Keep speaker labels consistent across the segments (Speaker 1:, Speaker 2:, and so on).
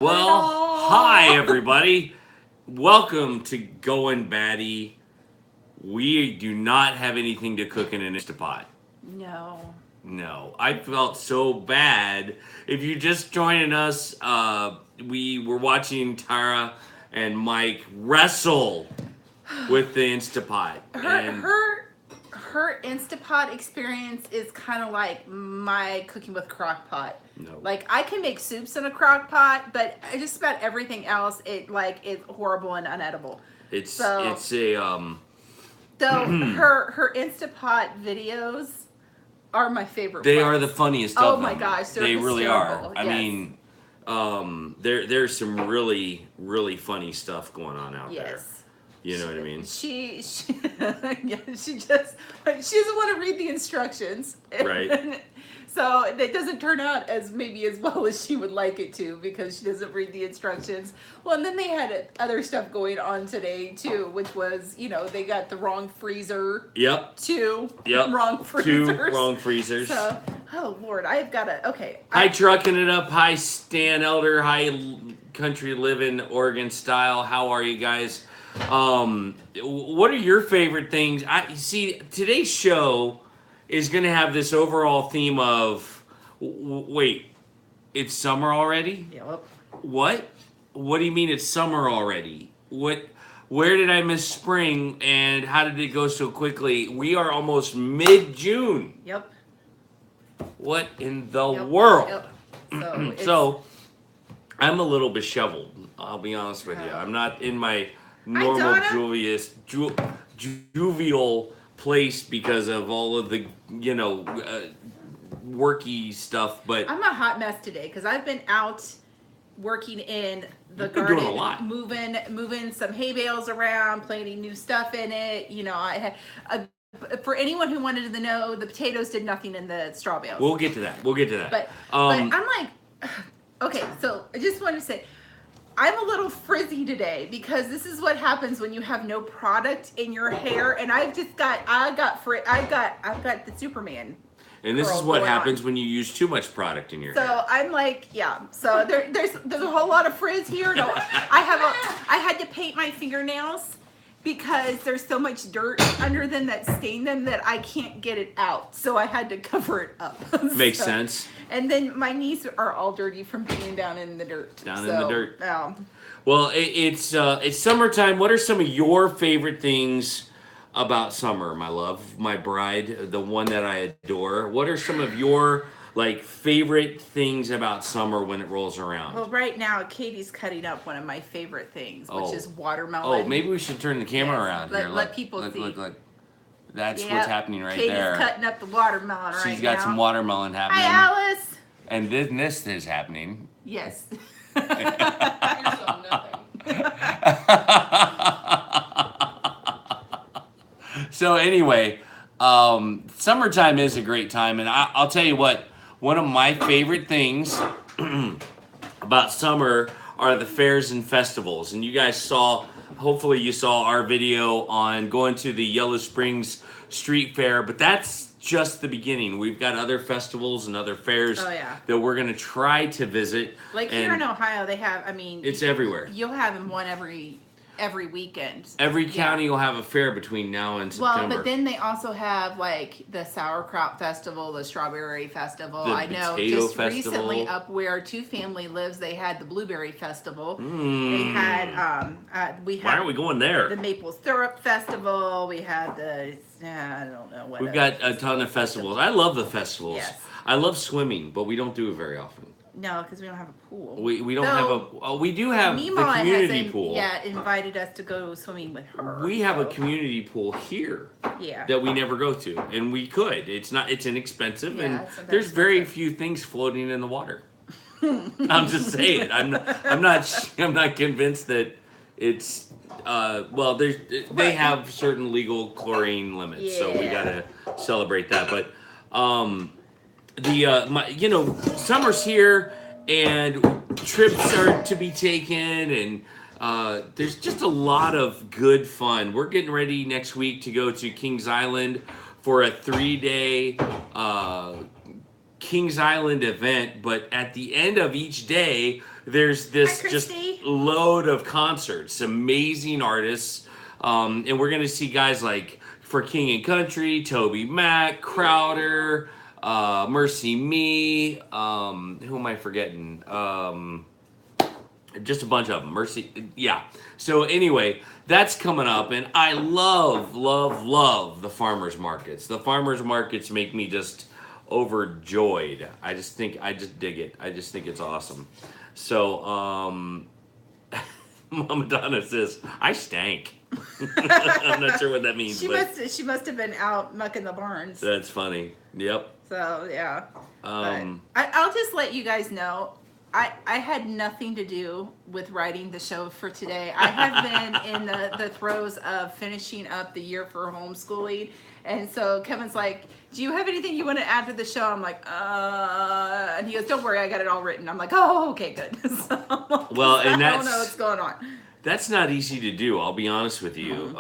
Speaker 1: Well, hi everybody. Welcome to Goin Batty. We do not have anything to cook in an Instapot.
Speaker 2: No.
Speaker 1: No, I felt so bad. If you're just joining us, we were watching Tara and Mike wrestle with the Instapot. And
Speaker 2: Her Instapot experience is kind of like my cooking with crock pot.
Speaker 1: no,
Speaker 2: Like I can make soups in a crock pot, but just about everything else it like is horrible and unedible.
Speaker 1: it's
Speaker 2: So
Speaker 1: it's a
Speaker 2: though her Instapot videos are my favorite
Speaker 1: they
Speaker 2: parts.
Speaker 1: are the funniest
Speaker 2: Oh
Speaker 1: of
Speaker 2: my
Speaker 1: them.
Speaker 2: gosh, they're
Speaker 1: They really are.
Speaker 2: hysterical.
Speaker 1: I
Speaker 2: Yes.
Speaker 1: mean, there's some really funny stuff going on out there.
Speaker 2: Yes.
Speaker 1: You know what I mean?
Speaker 2: She yeah, she doesn't want to read the instructions.
Speaker 1: Right.
Speaker 2: So it doesn't turn out as maybe as well as she would like it to because she doesn't read the instructions. Well, and then they had other stuff going on today too, which was, they got the wrong freezer.
Speaker 1: Yep.
Speaker 2: Two
Speaker 1: Yep.
Speaker 2: wrong freezers.
Speaker 1: Two wrong freezers.
Speaker 2: So, oh Lord, I've got to, okay.
Speaker 1: Hi, trucking it up. Hi, Stan Elder. Hi, country living Oregon style. How are you guys? What are your favorite things? I see today's show is going to have this overall theme of wait, it's summer already?
Speaker 2: Yep.
Speaker 1: What? What do you mean it's summer already? Where did I miss spring and how did it go so quickly? We are almost mid-June.
Speaker 2: Yep.
Speaker 1: What in the
Speaker 2: Yep.
Speaker 1: world?
Speaker 2: Yep. So,
Speaker 1: So I'm a little disheveled. I'll be honest with you. I'm not in my normal
Speaker 2: Donna.
Speaker 1: jovial place because of all of the worky stuff. But
Speaker 2: I'm a hot mess today because I've been out working in the
Speaker 1: You've been
Speaker 2: garden,
Speaker 1: doing a lot.
Speaker 2: moving some hay bales around, planting new stuff in it. I had for anyone who wanted to know, the potatoes did nothing in the straw bales.
Speaker 1: we'll get to that.
Speaker 2: But I'm like, okay, so I just wanted to say, I'm a little frizzy today because this is what happens when you have no product in your hair, and I've got the Superman.
Speaker 1: And this is
Speaker 2: curls
Speaker 1: what
Speaker 2: going
Speaker 1: happens
Speaker 2: on.
Speaker 1: when you use too much product in your hair.
Speaker 2: So I'm like, yeah. So there's a whole lot of frizz here. No, I had to paint my fingernails because there's so much dirt under them that stain them that I can't get it out. So I had to cover it up.
Speaker 1: Makes sense.
Speaker 2: And then my knees are all dirty from being down in the dirt.
Speaker 1: In the dirt.
Speaker 2: Yeah.
Speaker 1: Well, it's summertime. What are some of your favorite things about summer, my love, my bride, the one that I adore? What are some of your favorite things about summer when it rolls around?
Speaker 2: Well, right now Katie's cutting up one of my favorite things, which is watermelon.
Speaker 1: Oh, maybe we should turn the camera around here.
Speaker 2: Let people see.
Speaker 1: Look. That's what's happening right
Speaker 2: Katie's
Speaker 1: there.
Speaker 2: cutting up the watermelon right now.
Speaker 1: She's got some watermelon happening.
Speaker 2: Hi, Alice.
Speaker 1: And this is happening.
Speaker 2: Yes.
Speaker 1: So anyway, summertime is a great time, and I'll tell you what. One of my favorite things about summer are the fairs and festivals. And you guys hopefully you saw our video on going to the Yellow Springs Street Fair, but that's just the beginning. We've got other festivals and other fairs that we're going to try to visit.
Speaker 2: Like here in Ohio, they have,
Speaker 1: it's everywhere.
Speaker 2: You'll have them one every weekend.
Speaker 1: Every county will have a fair between now and September.
Speaker 2: Well, but then they also have like the sauerkraut festival, the strawberry festival.
Speaker 1: The
Speaker 2: I know
Speaker 1: potato
Speaker 2: just
Speaker 1: festival.
Speaker 2: Recently up where Two Family lives, they had the blueberry festival. They had
Speaker 1: Why aren't we going there?
Speaker 2: The maple syrup festival. We had the I don't know what.
Speaker 1: We've got a ton of festivals. I love the festivals.
Speaker 2: Yes.
Speaker 1: I love swimming, but we don't do it very often.
Speaker 2: No, because we don't have a pool.
Speaker 1: We don't have we do have the community pool.
Speaker 2: Yeah, invited us to go swimming with her.
Speaker 1: We have a community pool here.
Speaker 2: Yeah.
Speaker 1: That we never go to, and we could. It's inexpensive,
Speaker 2: Yeah,
Speaker 1: and
Speaker 2: it's
Speaker 1: there's very few things floating in the water. I'm just saying. I'm not convinced that it's. They have certain legal chlorine limits, so we gotta celebrate that. But summer's here and trips are to be taken, and there's just a lot of good fun. We're getting ready next week to go to Kings Island for a 3-day Kings Island event, but at the end of each day there's this
Speaker 2: Hi,
Speaker 1: just
Speaker 2: Christy.
Speaker 1: load of concerts, amazing artists, and we're gonna see guys like For King and Country, Toby Mac, Crowder, Mercy Me. Who am I forgetting? Just a bunch of them. Mercy, yeah. So anyway, that's coming up, and I love, love, love the farmers markets. The farmers markets make me just overjoyed. I just dig it. I just think it's awesome. So, Mama Donna says I stank. I'm not sure what that means.
Speaker 2: She must have been out mucking the barns.
Speaker 1: That's funny. Yep.
Speaker 2: So yeah. I'll just let you guys know. I had nothing to do with writing the show for today. I have been in the throes of finishing up the year for homeschooling. And so Kevin's like, do you have anything you want to add to the show? I'm like, and he goes, don't worry, I got it all written. I'm like, oh, okay, good. So,
Speaker 1: well, and
Speaker 2: I don't know what's going on.
Speaker 1: That's not easy to do, I'll be honest with you.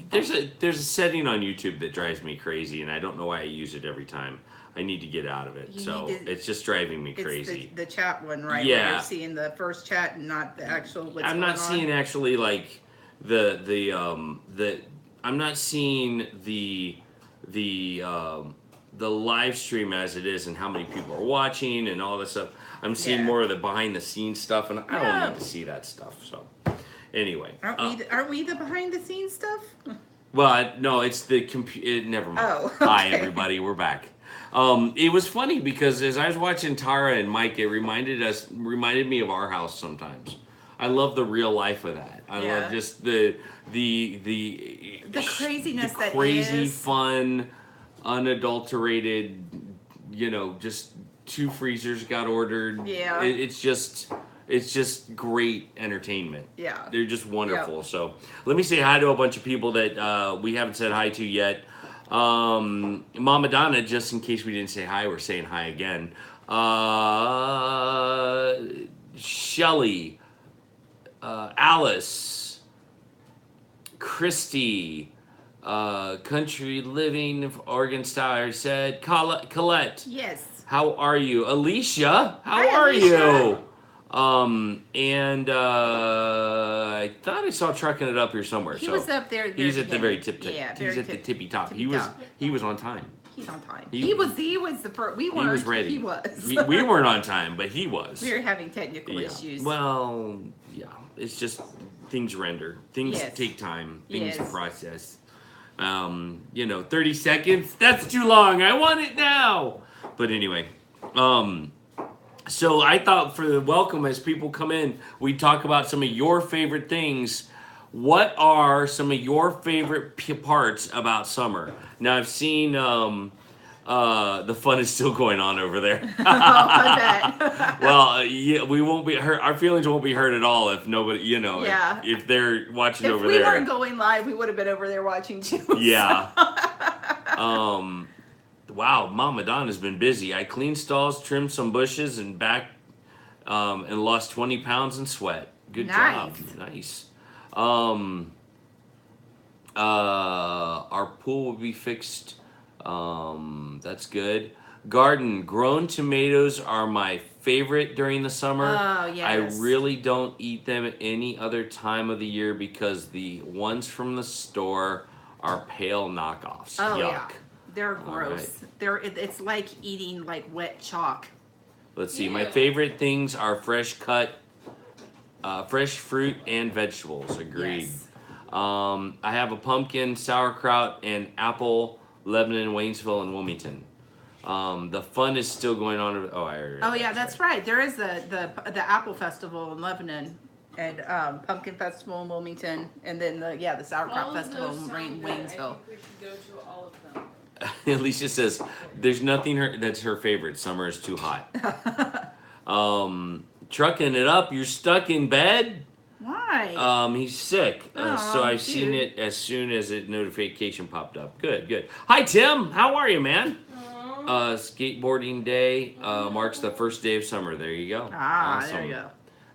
Speaker 1: There's a setting on YouTube that drives me crazy, and I don't know why I use it every time. I need to get out of it. It's just driving me crazy.
Speaker 2: It's the chat one, right?
Speaker 1: Yeah.
Speaker 2: Where you're seeing the first chat and not the actual
Speaker 1: I'm not seeing actually like I'm not seeing the live stream as it is and how many people are watching and all this stuff. I'm seeing more of the behind the scenes stuff, and I don't need to see that stuff. So anyway,
Speaker 2: aren't we the behind the scenes stuff?
Speaker 1: Well, no, it's the computer. Never mind.
Speaker 2: Oh, okay.
Speaker 1: Hi everybody, we're back. It was funny because as I was watching Tara and Mike, it reminded me of our house sometimes. I love the real life of that. I love just the
Speaker 2: craziness,
Speaker 1: the crazy, fun, unadulterated. Just 2 freezers got ordered.
Speaker 2: Yeah,
Speaker 1: it's just great entertainment.
Speaker 2: Yeah,
Speaker 1: they're just wonderful. Yep. So let me say hi to a bunch of people that we haven't said hi to yet. Mama Donna, just in case we didn't say hi, we're saying hi again. Shelly, Alice, Christy, Country Living, Oregon Style, I said. Colette.
Speaker 2: Yes.
Speaker 1: How are you? Alicia, how are
Speaker 2: Alicia.
Speaker 1: you? I thought I saw trucking it up here somewhere.
Speaker 2: He was up there.
Speaker 1: He's at the very tip.
Speaker 2: Yeah,
Speaker 1: he's at the tippy top. He was on time.
Speaker 2: He's on time. He was the first. We weren't.
Speaker 1: He was ready.
Speaker 2: He was.
Speaker 1: we weren't on time, but he was.
Speaker 2: We were having technical issues.
Speaker 1: Well, yeah. It's just things render. Things take time. Things process. 30 seconds. That's too long. I want it now. But anyway, so I thought for the welcome, as people come in, we talk about some of your favorite things. What are some of your favorite parts about summer? Now I've seen the fun is still going on over there.
Speaker 2: I bet.
Speaker 1: Well, we won't be hurt. Our feelings won't be hurt at all if nobody, if they're watching over there.
Speaker 2: If we weren't going live, we would have been over there watching too.
Speaker 1: Yeah. Wow, Mama Donna's been busy. I cleaned stalls, trimmed some bushes, and and lost 20 pounds in sweat. Good job. Nice. Our pool will be fixed. That's good. Garden. Grown tomatoes are my favorite during the summer.
Speaker 2: Oh, yes.
Speaker 1: I really don't eat them at any other time of the year because the ones from the store are pale knockoffs.
Speaker 2: Oh,
Speaker 1: Yuck.
Speaker 2: yeah. They're gross. Right. It's like eating like wet chalk.
Speaker 1: Let's see. My favorite things are fresh fruit and vegetables. Agreed.
Speaker 2: Yes.
Speaker 1: I have a pumpkin, sauerkraut, and apple, Lebanon, Waynesville, and Wilmington. The fun is still going on.
Speaker 2: That's right. There is the apple festival in Lebanon, and pumpkin festival in Wilmington, and then the sauerkraut festival in Waynesville.
Speaker 3: I think we should go to all of them.
Speaker 1: Alicia says there's nothing that's her favorite. Summer is too hot. Trucking it up. You're stuck in bed.
Speaker 2: Why?
Speaker 1: He's sick. So I've seen it as soon as a notification popped up. Good. Hi Tim. How are you, man? Skateboarding day marks the first day of summer. There you go.
Speaker 2: Awesome. There you go.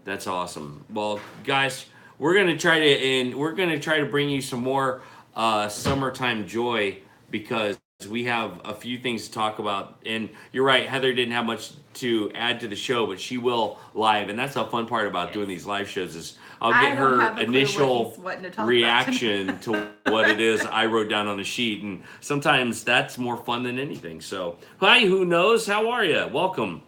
Speaker 1: That's awesome. Well, guys, we're gonna try to bring you some more summertime joy because we have a few things to talk about. And you're right, Heather didn't have much to add to the show, but she will live. And that's the fun part about doing these live shows is I'll
Speaker 2: I
Speaker 1: get
Speaker 2: don't
Speaker 1: her
Speaker 2: have a clue what
Speaker 1: initial
Speaker 2: he's wanting to talk about
Speaker 1: reaction to what it is I wrote down on the sheet. And sometimes that's more fun than anything. So, hi, who knows? How are you? Welcome.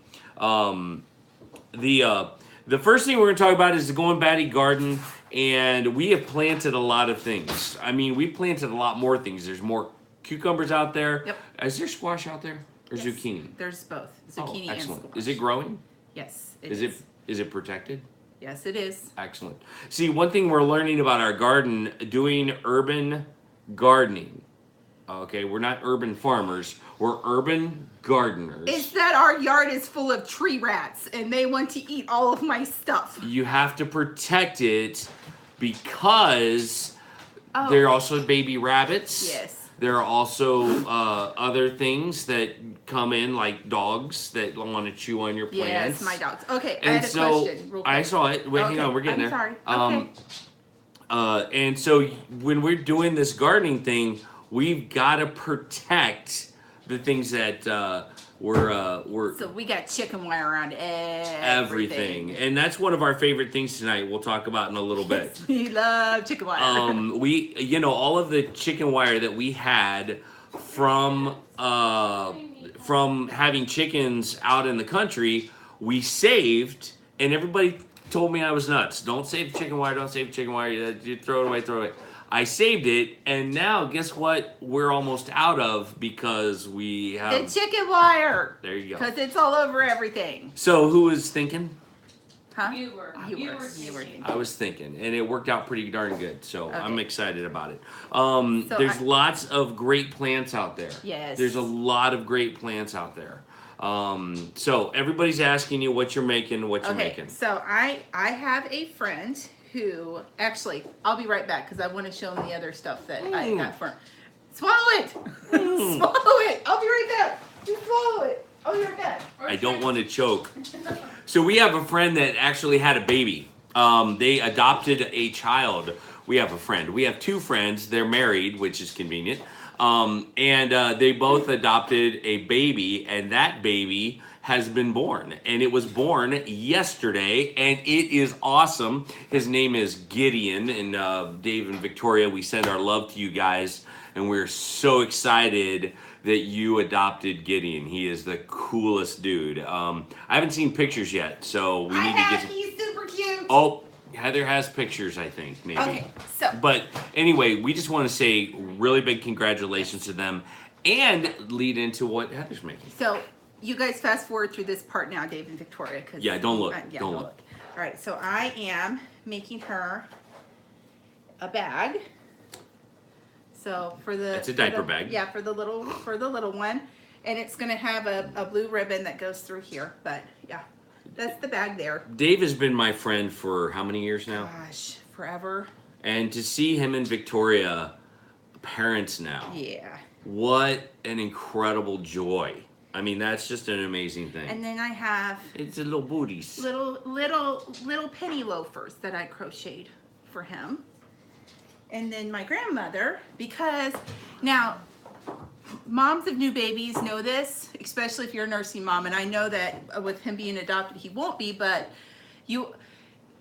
Speaker 1: The first thing we're going to talk about is the Goin Batty garden, and we have planted a lot of things. I mean, we planted a lot more things. There's more cucumbers out there.
Speaker 2: Yep.
Speaker 1: Is there squash out there or
Speaker 2: Yes,
Speaker 1: zucchini?
Speaker 2: There's both zucchini and
Speaker 1: Excellent.
Speaker 2: squash.
Speaker 1: Is it growing?
Speaker 2: Yes,
Speaker 1: Is it protected?
Speaker 2: Yes, it is.
Speaker 1: Excellent. See, one thing we're learning about our garden, doing urban gardening. Okay, we're not urban farmers. We're urban gardeners.
Speaker 2: Is that our yard is full of tree rats and they want to eat all of my stuff.
Speaker 1: You have to protect it because
Speaker 2: Oh.
Speaker 1: there are also baby rabbits.
Speaker 2: Yes.
Speaker 1: There are also other things that come in, like dogs that want to chew on your plants.
Speaker 2: Yes, my dogs. Okay, I
Speaker 1: And
Speaker 2: had a
Speaker 1: so
Speaker 2: question. Real quick.
Speaker 1: I saw it. Wait, hang
Speaker 2: Okay,
Speaker 1: on, we're getting
Speaker 2: I'm
Speaker 1: there.
Speaker 2: sorry. Okay.
Speaker 1: And so when we're doing this gardening thing, we've got to protect the things that we're
Speaker 2: So we got chicken wire around
Speaker 1: everything, and that's one of our favorite things tonight. We'll talk about in a little bit.
Speaker 2: We love chicken wire.
Speaker 1: We all of the chicken wire that we had from having chickens out in the country, we saved, and everybody told me I was nuts. Don't save the chicken wire. Don't save the chicken wire. You throw it away. Throw it away. I saved it, and now guess what? We're almost out of because we have
Speaker 2: the chicken wire.
Speaker 1: There you go.
Speaker 2: Because it's all over everything.
Speaker 1: So who was thinking?
Speaker 2: Huh?
Speaker 3: You were.
Speaker 2: You
Speaker 3: You
Speaker 2: were
Speaker 3: were
Speaker 2: thinking.
Speaker 1: I was thinking, and it worked out pretty darn good. So I'm
Speaker 2: Okay.
Speaker 1: excited about it.
Speaker 2: So
Speaker 1: There's lots of great plants out there.
Speaker 2: Yes.
Speaker 1: There's a lot of great plants out there. So everybody's asking you what you're making, what you're
Speaker 2: Okay,
Speaker 1: making.
Speaker 2: so I have a friend who actually I'll be right back because I want to show them the other stuff that I got for him. Swallow it. Swallow it. I'll be right back. Just swallow it. Oh, you're good.
Speaker 1: I don't want to choke. So we have a friend that actually had a baby. They adopted a child. We have a friend. We have two friends. They're married, which is convenient. And they both adopted a baby, and that baby has been born. And it was born yesterday, and it is awesome. His name is Gideon, and Dave and Victoria, we send our love to you guys, and we're so excited that you adopted Gideon. He is the coolest dude. I haven't seen pictures yet, so we need to get some...
Speaker 2: He's super cute.
Speaker 1: Oh, Heather has pictures, I think, maybe.
Speaker 2: Okay, so
Speaker 1: But anyway, we just want to say really big congratulations to them and lead into what Heather's making.
Speaker 2: So you guys fast forward through this part now, Dave and Victoria. Cause,
Speaker 1: Yeah, don't look.
Speaker 2: yeah,
Speaker 1: Don't look.
Speaker 2: All right, so I am making her a bag. So for the
Speaker 1: It's a diaper bag.
Speaker 2: Yeah, for the little one, and it's gonna have a blue ribbon that goes through here. But yeah, that's the bag there.
Speaker 1: Dave has been my friend for how many years now?
Speaker 2: Gosh, forever.
Speaker 1: And to see him and Victoria parents now,
Speaker 2: Yeah.
Speaker 1: what an incredible joy. I mean, that's just an amazing thing.
Speaker 2: And then I have
Speaker 1: It's a little booties.
Speaker 2: little penny loafers that I crocheted for him. And then my grandmother, because now moms of new babies know this, especially if you're a nursing mom, and I know that with him being adopted he won't be, but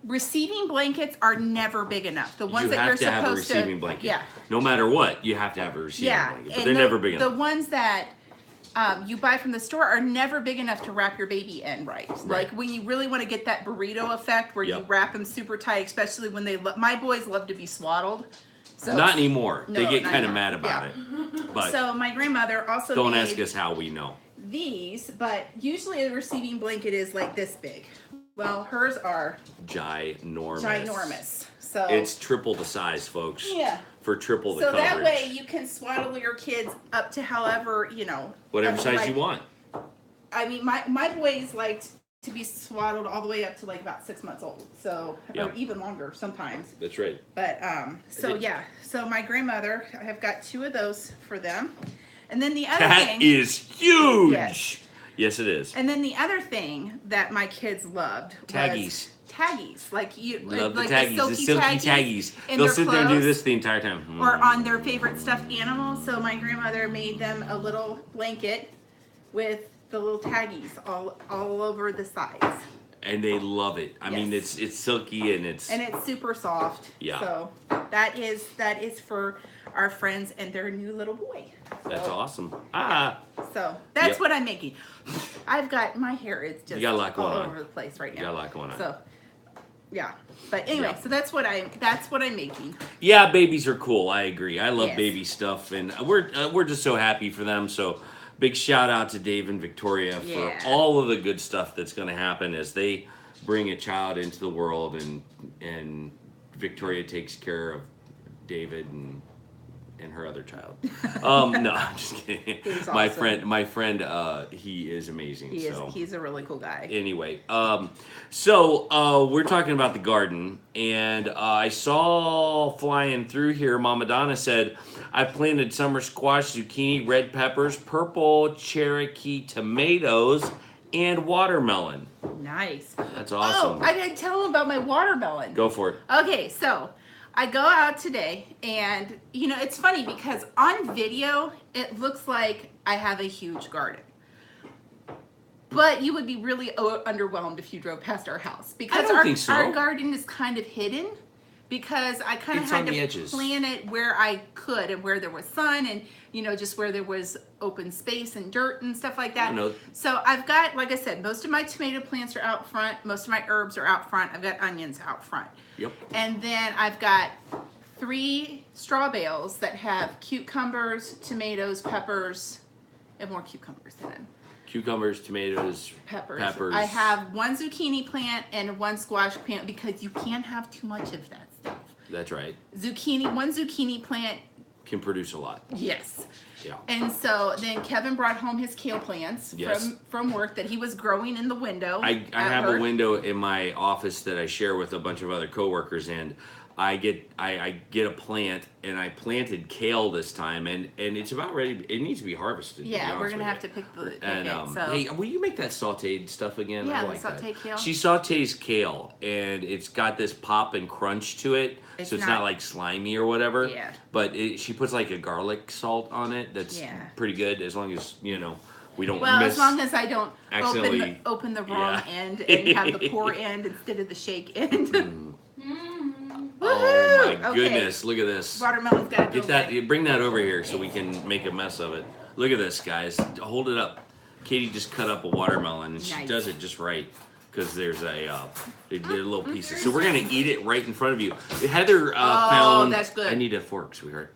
Speaker 2: receiving blankets are never big enough. The ones
Speaker 1: You
Speaker 2: that
Speaker 1: have
Speaker 2: you're
Speaker 1: to have a
Speaker 2: supposed
Speaker 1: receiving
Speaker 2: to
Speaker 1: blanket.
Speaker 2: yeah.
Speaker 1: No matter what, you have to have a receiving
Speaker 2: Yeah,
Speaker 1: blanket. But
Speaker 2: and
Speaker 1: they're never big
Speaker 2: the
Speaker 1: enough.
Speaker 2: ones that you buy from the store are never big enough to wrap your baby in right. Like when you really want to get that burrito effect where you
Speaker 1: Yep.
Speaker 2: wrap them super tight, especially when my boys love to be swaddled. So,
Speaker 1: Not anymore. They
Speaker 2: No,
Speaker 1: get
Speaker 2: not
Speaker 1: kind of
Speaker 2: anymore.
Speaker 1: mad about
Speaker 2: Yeah.
Speaker 1: it. But
Speaker 2: So my grandmother also
Speaker 1: don't
Speaker 2: made
Speaker 1: ask us how we know.
Speaker 2: these, but usually a receiving blanket is like this big. Well, hers are ginormous. So
Speaker 1: It's triple the size, folks.
Speaker 2: yeah.
Speaker 1: For triple the
Speaker 2: So
Speaker 1: coverage.
Speaker 2: that way you can swaddle your kids up to however,
Speaker 1: Whatever
Speaker 2: up to
Speaker 1: size
Speaker 2: like-
Speaker 1: you want.
Speaker 2: I mean, my boys liked to be swaddled all the way up to like about 6 months old, so or
Speaker 1: Yep.
Speaker 2: even longer sometimes.
Speaker 1: That's right.
Speaker 2: But so my grandmother, I have got 2 of those for them, and then the other
Speaker 1: That
Speaker 2: thing
Speaker 1: is huge.
Speaker 2: Yes.
Speaker 1: Yes, it is.
Speaker 2: And then the other thing that my kids loved
Speaker 1: Taggies.
Speaker 2: Taggies, like you
Speaker 1: Love
Speaker 2: like
Speaker 1: the taggies, the silky taggies.
Speaker 2: in
Speaker 1: They'll
Speaker 2: their
Speaker 1: sit there and do
Speaker 2: clothes,
Speaker 1: this the entire time.
Speaker 2: or on their favorite stuffed animal. So my grandmother made them a little blanket with the little taggies all over the sides.
Speaker 1: And they love it. I mean,
Speaker 2: Yes.
Speaker 1: it's silky and it's
Speaker 2: super soft.
Speaker 1: Yeah.
Speaker 2: So that is for our friends and their new little boy.
Speaker 1: that's
Speaker 2: So,
Speaker 1: awesome.
Speaker 2: So that's
Speaker 1: Yep.
Speaker 2: what I'm making. I've got my hair is just
Speaker 1: You got a lot going
Speaker 2: all
Speaker 1: on.
Speaker 2: over the place right now.
Speaker 1: You got a lot going on.
Speaker 2: So yeah. But anyway,
Speaker 1: Yeah.
Speaker 2: so that's what I'm making.
Speaker 1: Yeah, babies are cool. I agree. I love
Speaker 2: Yes.
Speaker 1: baby stuff, and we're just so happy for them. So big shout out to Dave and Victoria for
Speaker 2: Yeah.
Speaker 1: all of the good stuff that's going to happen as they bring a child into the world, and Victoria takes care of David and her other child. No, I'm just kidding.
Speaker 2: He's
Speaker 1: My
Speaker 2: awesome.
Speaker 1: friend, he is amazing.
Speaker 2: He's a really cool guy.
Speaker 1: Anyway, so we're talking about the garden, and I saw flying through here, Mama Donna said, I planted summer squash, zucchini, red peppers, purple Cherokee tomatoes, and watermelon.
Speaker 2: Nice.
Speaker 1: That's awesome.
Speaker 2: Oh, I didn't tell him about my watermelon.
Speaker 1: Go for it.
Speaker 2: Okay, so I go out today, and it's funny because on video it looks like I have a huge garden, but you would be really underwhelmed if you drove past our house because
Speaker 1: don't think so.
Speaker 2: our garden is kind of hidden because I kind of
Speaker 1: It's
Speaker 2: had
Speaker 1: on the
Speaker 2: to
Speaker 1: edges.
Speaker 2: plan it where I could and where there was sun and just where there was open space and dirt and stuff like that.
Speaker 1: I know.
Speaker 2: So I've got, like I said, most of my tomato plants are out front, most of my herbs are out front. I've got onions out front.
Speaker 1: Yep.
Speaker 2: And then I've got 3 straw bales that have cucumbers, tomatoes, peppers, and more cucumbers in
Speaker 1: Cucumbers, tomatoes,
Speaker 2: peppers. I have 1 zucchini plant and 1 squash plant because you can't have too much of that stuff.
Speaker 1: That's right.
Speaker 2: 1 zucchini plant,
Speaker 1: Can produce a lot.
Speaker 2: yes.
Speaker 1: Yeah.
Speaker 2: And so then Kevin brought home his kale plants
Speaker 1: Yes.
Speaker 2: from work that he was growing in the window.
Speaker 1: I
Speaker 2: at
Speaker 1: have
Speaker 2: work.
Speaker 1: a window in my office that I share with a bunch of other coworkers, and I get a plant, and I planted kale this time, and it's about ready. It needs to be harvested. to be
Speaker 2: Yeah, we're
Speaker 1: honest
Speaker 2: gonna
Speaker 1: with
Speaker 2: have
Speaker 1: you.
Speaker 2: to pick the
Speaker 1: And
Speaker 2: it, so.
Speaker 1: hey, will you make that sautéed stuff again?
Speaker 2: Yeah,
Speaker 1: I
Speaker 2: the
Speaker 1: like that.
Speaker 2: sautéed kale.
Speaker 1: She sautés kale, and it's got this pop and crunch to it,
Speaker 2: It's
Speaker 1: so it's
Speaker 2: not-
Speaker 1: not like slimy or whatever.
Speaker 2: Yeah.
Speaker 1: But she puts like a garlic salt on it. That's
Speaker 2: Yeah.
Speaker 1: pretty good, as long as we don't
Speaker 2: Well,
Speaker 1: miss.
Speaker 2: as long as I don't
Speaker 1: accidentally-
Speaker 2: open the wrong
Speaker 1: Yeah.
Speaker 2: end and have the pour end instead of the shake end.
Speaker 1: Oh
Speaker 2: Woohoo!
Speaker 1: my
Speaker 2: Okay.
Speaker 1: goodness! Look at this.
Speaker 2: Watermelon's got to
Speaker 1: Get that. Bring that over here so we can make a mess of it. Look at this, guys. Hold it up. Katie just cut up a watermelon, and she
Speaker 2: Nice.
Speaker 1: does it just right because there's they're little pieces. So we're gonna eat it right in front of you. Heather found.
Speaker 2: that's good.
Speaker 1: I need a fork, sweetheart.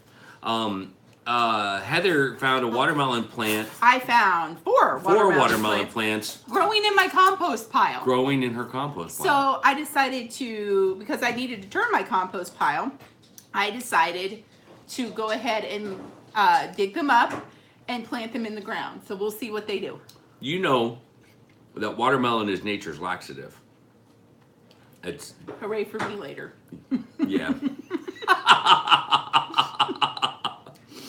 Speaker 1: Heather found a watermelon plant.
Speaker 2: I found 4
Speaker 1: Watermelon plants
Speaker 2: growing in my compost pile.
Speaker 1: growing in her compost pile.
Speaker 2: So I decided to, because I needed to turn my compost pile, I decided to go ahead and dig them up and plant them in the ground. So we'll see what they do.
Speaker 1: You know that watermelon is nature's laxative. It's
Speaker 2: Hooray for me later.
Speaker 1: yeah.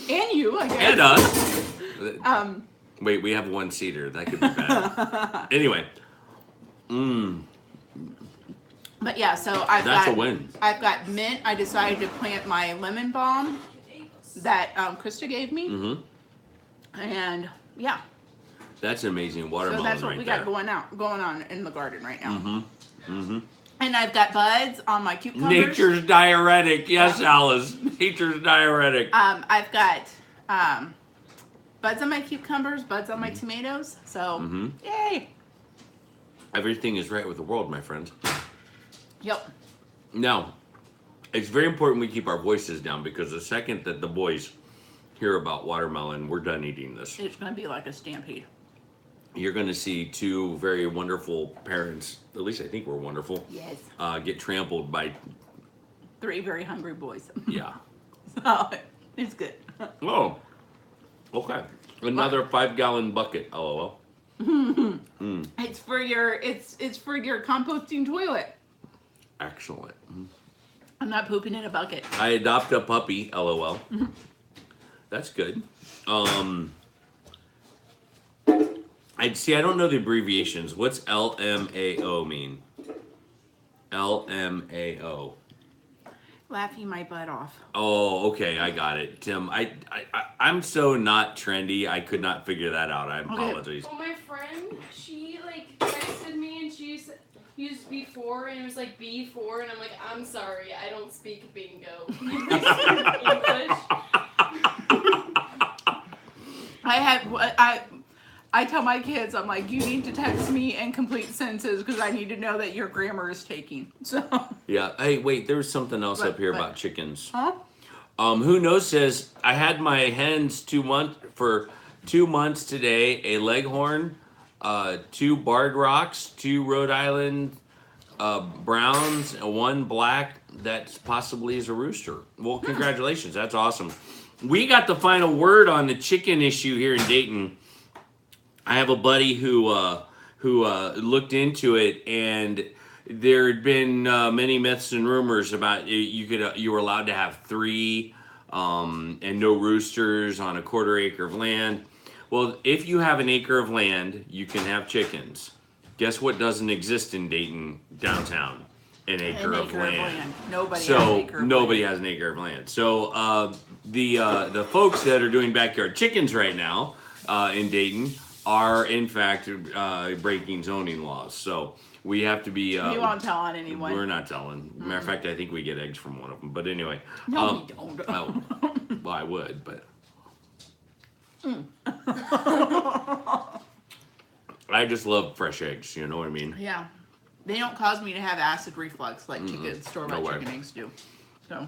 Speaker 2: And you, I guess.
Speaker 1: And us.
Speaker 2: Um,
Speaker 1: Wait, we have 1 cedar. That could be bad. Anyway.
Speaker 2: but yeah, so I've
Speaker 1: That's
Speaker 2: got
Speaker 1: a win.
Speaker 2: I've got mint. I decided to plant my lemon balm that Krista gave me.
Speaker 1: Mm-hmm.
Speaker 2: And yeah,
Speaker 1: That's an amazing
Speaker 2: so
Speaker 1: watermelon
Speaker 2: that's what
Speaker 1: right
Speaker 2: we
Speaker 1: there.
Speaker 2: got going on in the garden right now.
Speaker 1: Mm-hmm.
Speaker 2: And I've got buds on my cucumbers.
Speaker 1: Nature's diuretic. Yes, Alice. Nature's diuretic.
Speaker 2: I've got buds on my cucumbers, buds on my tomatoes. So, yay!
Speaker 1: Everything is right with the world, my friends.
Speaker 2: Yep.
Speaker 1: Now, it's very important we keep our voices down because the second that the boys hear about watermelon, we're done eating this.
Speaker 2: It's going to be like a stampede.
Speaker 1: You're going to see 2 very wonderful parents, at least I think we're wonderful,
Speaker 2: Yes.
Speaker 1: get trampled by,
Speaker 2: 3 very hungry boys.
Speaker 1: yeah.
Speaker 2: So, it's good.
Speaker 1: Oh, okay. Another 5-gallon bucket, lol.
Speaker 2: It's for your composting toilet.
Speaker 1: Excellent.
Speaker 2: I'm not pooping in a bucket.
Speaker 1: I adopt a puppy, lol. I see. I don't know the abbreviations. What's LMAO mean? LMAO.
Speaker 2: Laughing my butt off.
Speaker 1: Oh, okay, I got it, Tim. I'm so not trendy. I could not figure that out. I apologize.
Speaker 3: Well, my friend, she like texted me and she used before and it was like B4 and I'm like, I'm sorry, I don't speak bingo. Can you please speak English?
Speaker 2: I tell my kids, I'm like, you need to text me in complete sentences because I need to know that your grammar is taking. So.
Speaker 1: Yeah. Hey, wait. There was something else up here about chickens.
Speaker 2: Huh?
Speaker 1: Who knows says I had my hens 2 months for 2 months today. A leghorn, 2 barred rocks, 2 Rhode Island browns, and 1 black that possibly is a rooster. Well, congratulations. That's awesome. We got the final word on the chicken issue here in Dayton. I have a buddy who looked into it, and there had been many myths and rumors about you were allowed to have 3 and no roosters on a 1/4 acre of land. Well, if you have an acre of land, you can have chickens. Guess what doesn't exist in Dayton downtown? An acre of land.
Speaker 2: Nobody has an acre of
Speaker 1: nobody
Speaker 2: land.
Speaker 1: has an acre of land. So the folks that are doing backyard chickens right now in Dayton are in fact breaking zoning laws. So we have to be.
Speaker 2: You won't tell on anyone.
Speaker 1: We're not telling. Matter of fact, I think we get eggs from one of them. But anyway.
Speaker 2: No, we don't.
Speaker 1: Well, I would, but. I just love fresh eggs. You know what I mean?
Speaker 2: Yeah. They don't cause me to have acid reflux like chicken store-bought
Speaker 1: No way.
Speaker 2: chicken eggs do. So.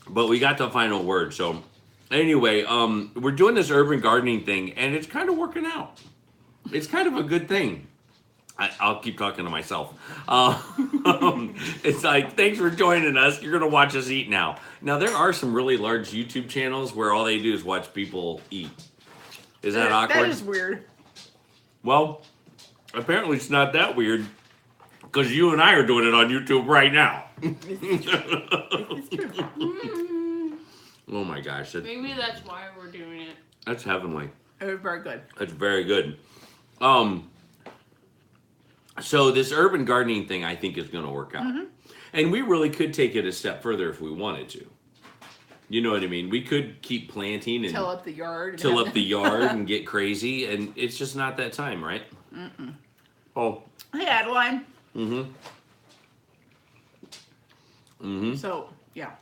Speaker 1: But we got the final word. So anyway, we're doing this urban gardening thing, and it's kind of working out. It's kind of a good thing. I'll keep talking to myself. It's like, thanks for joining us. You're going to watch us eat now. Now, there are some really large YouTube channels where all they do is watch people eat. Is that awkward?
Speaker 2: That is weird.
Speaker 1: Well, apparently it's not that weird because you and I are doing it on YouTube right now.
Speaker 2: It's true.
Speaker 1: Oh my gosh.
Speaker 3: Maybe that's why we're doing it.
Speaker 1: That's heavenly.
Speaker 2: It was very good.
Speaker 1: That's very good. So this urban gardening thing I think is going to work out. And we really could take it a step further if we wanted to. You know what I mean? We could keep planting and
Speaker 2: Till up the yard.
Speaker 1: And get crazy, and it's just not that time, right? Oh.
Speaker 2: Hey, Adeline.
Speaker 1: So,
Speaker 2: yeah.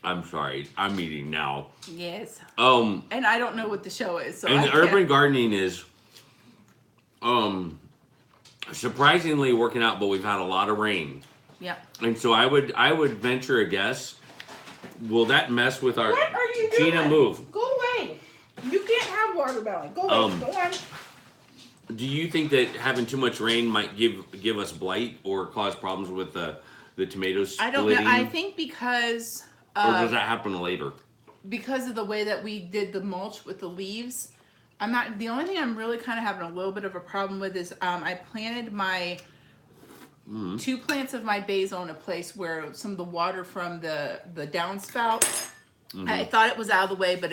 Speaker 1: I'm sorry. I'm eating now.
Speaker 2: Yes.
Speaker 1: And
Speaker 2: I don't know what the show is, so
Speaker 1: urban gardening is surprisingly working out, but we've had a lot of rain.
Speaker 2: Yeah.
Speaker 1: And so I would venture a guess. Will that mess with our?
Speaker 2: What are you doing?
Speaker 1: Gina, move.
Speaker 2: Go away. You can't have watermelon. Go away. Go on.
Speaker 1: Do you think that having too much rain might give us blight or cause problems with the tomatoes
Speaker 2: I don't
Speaker 1: splitting?
Speaker 2: know. I think because.
Speaker 1: Or does that happen later?
Speaker 2: Because of the way that we did the mulch with the leaves, I'm not. The only thing I'm really kind of having a little bit of a problem with is I planted my 2 plants of my basil in a place where some of the water from the downspout. I thought it was out of the way, but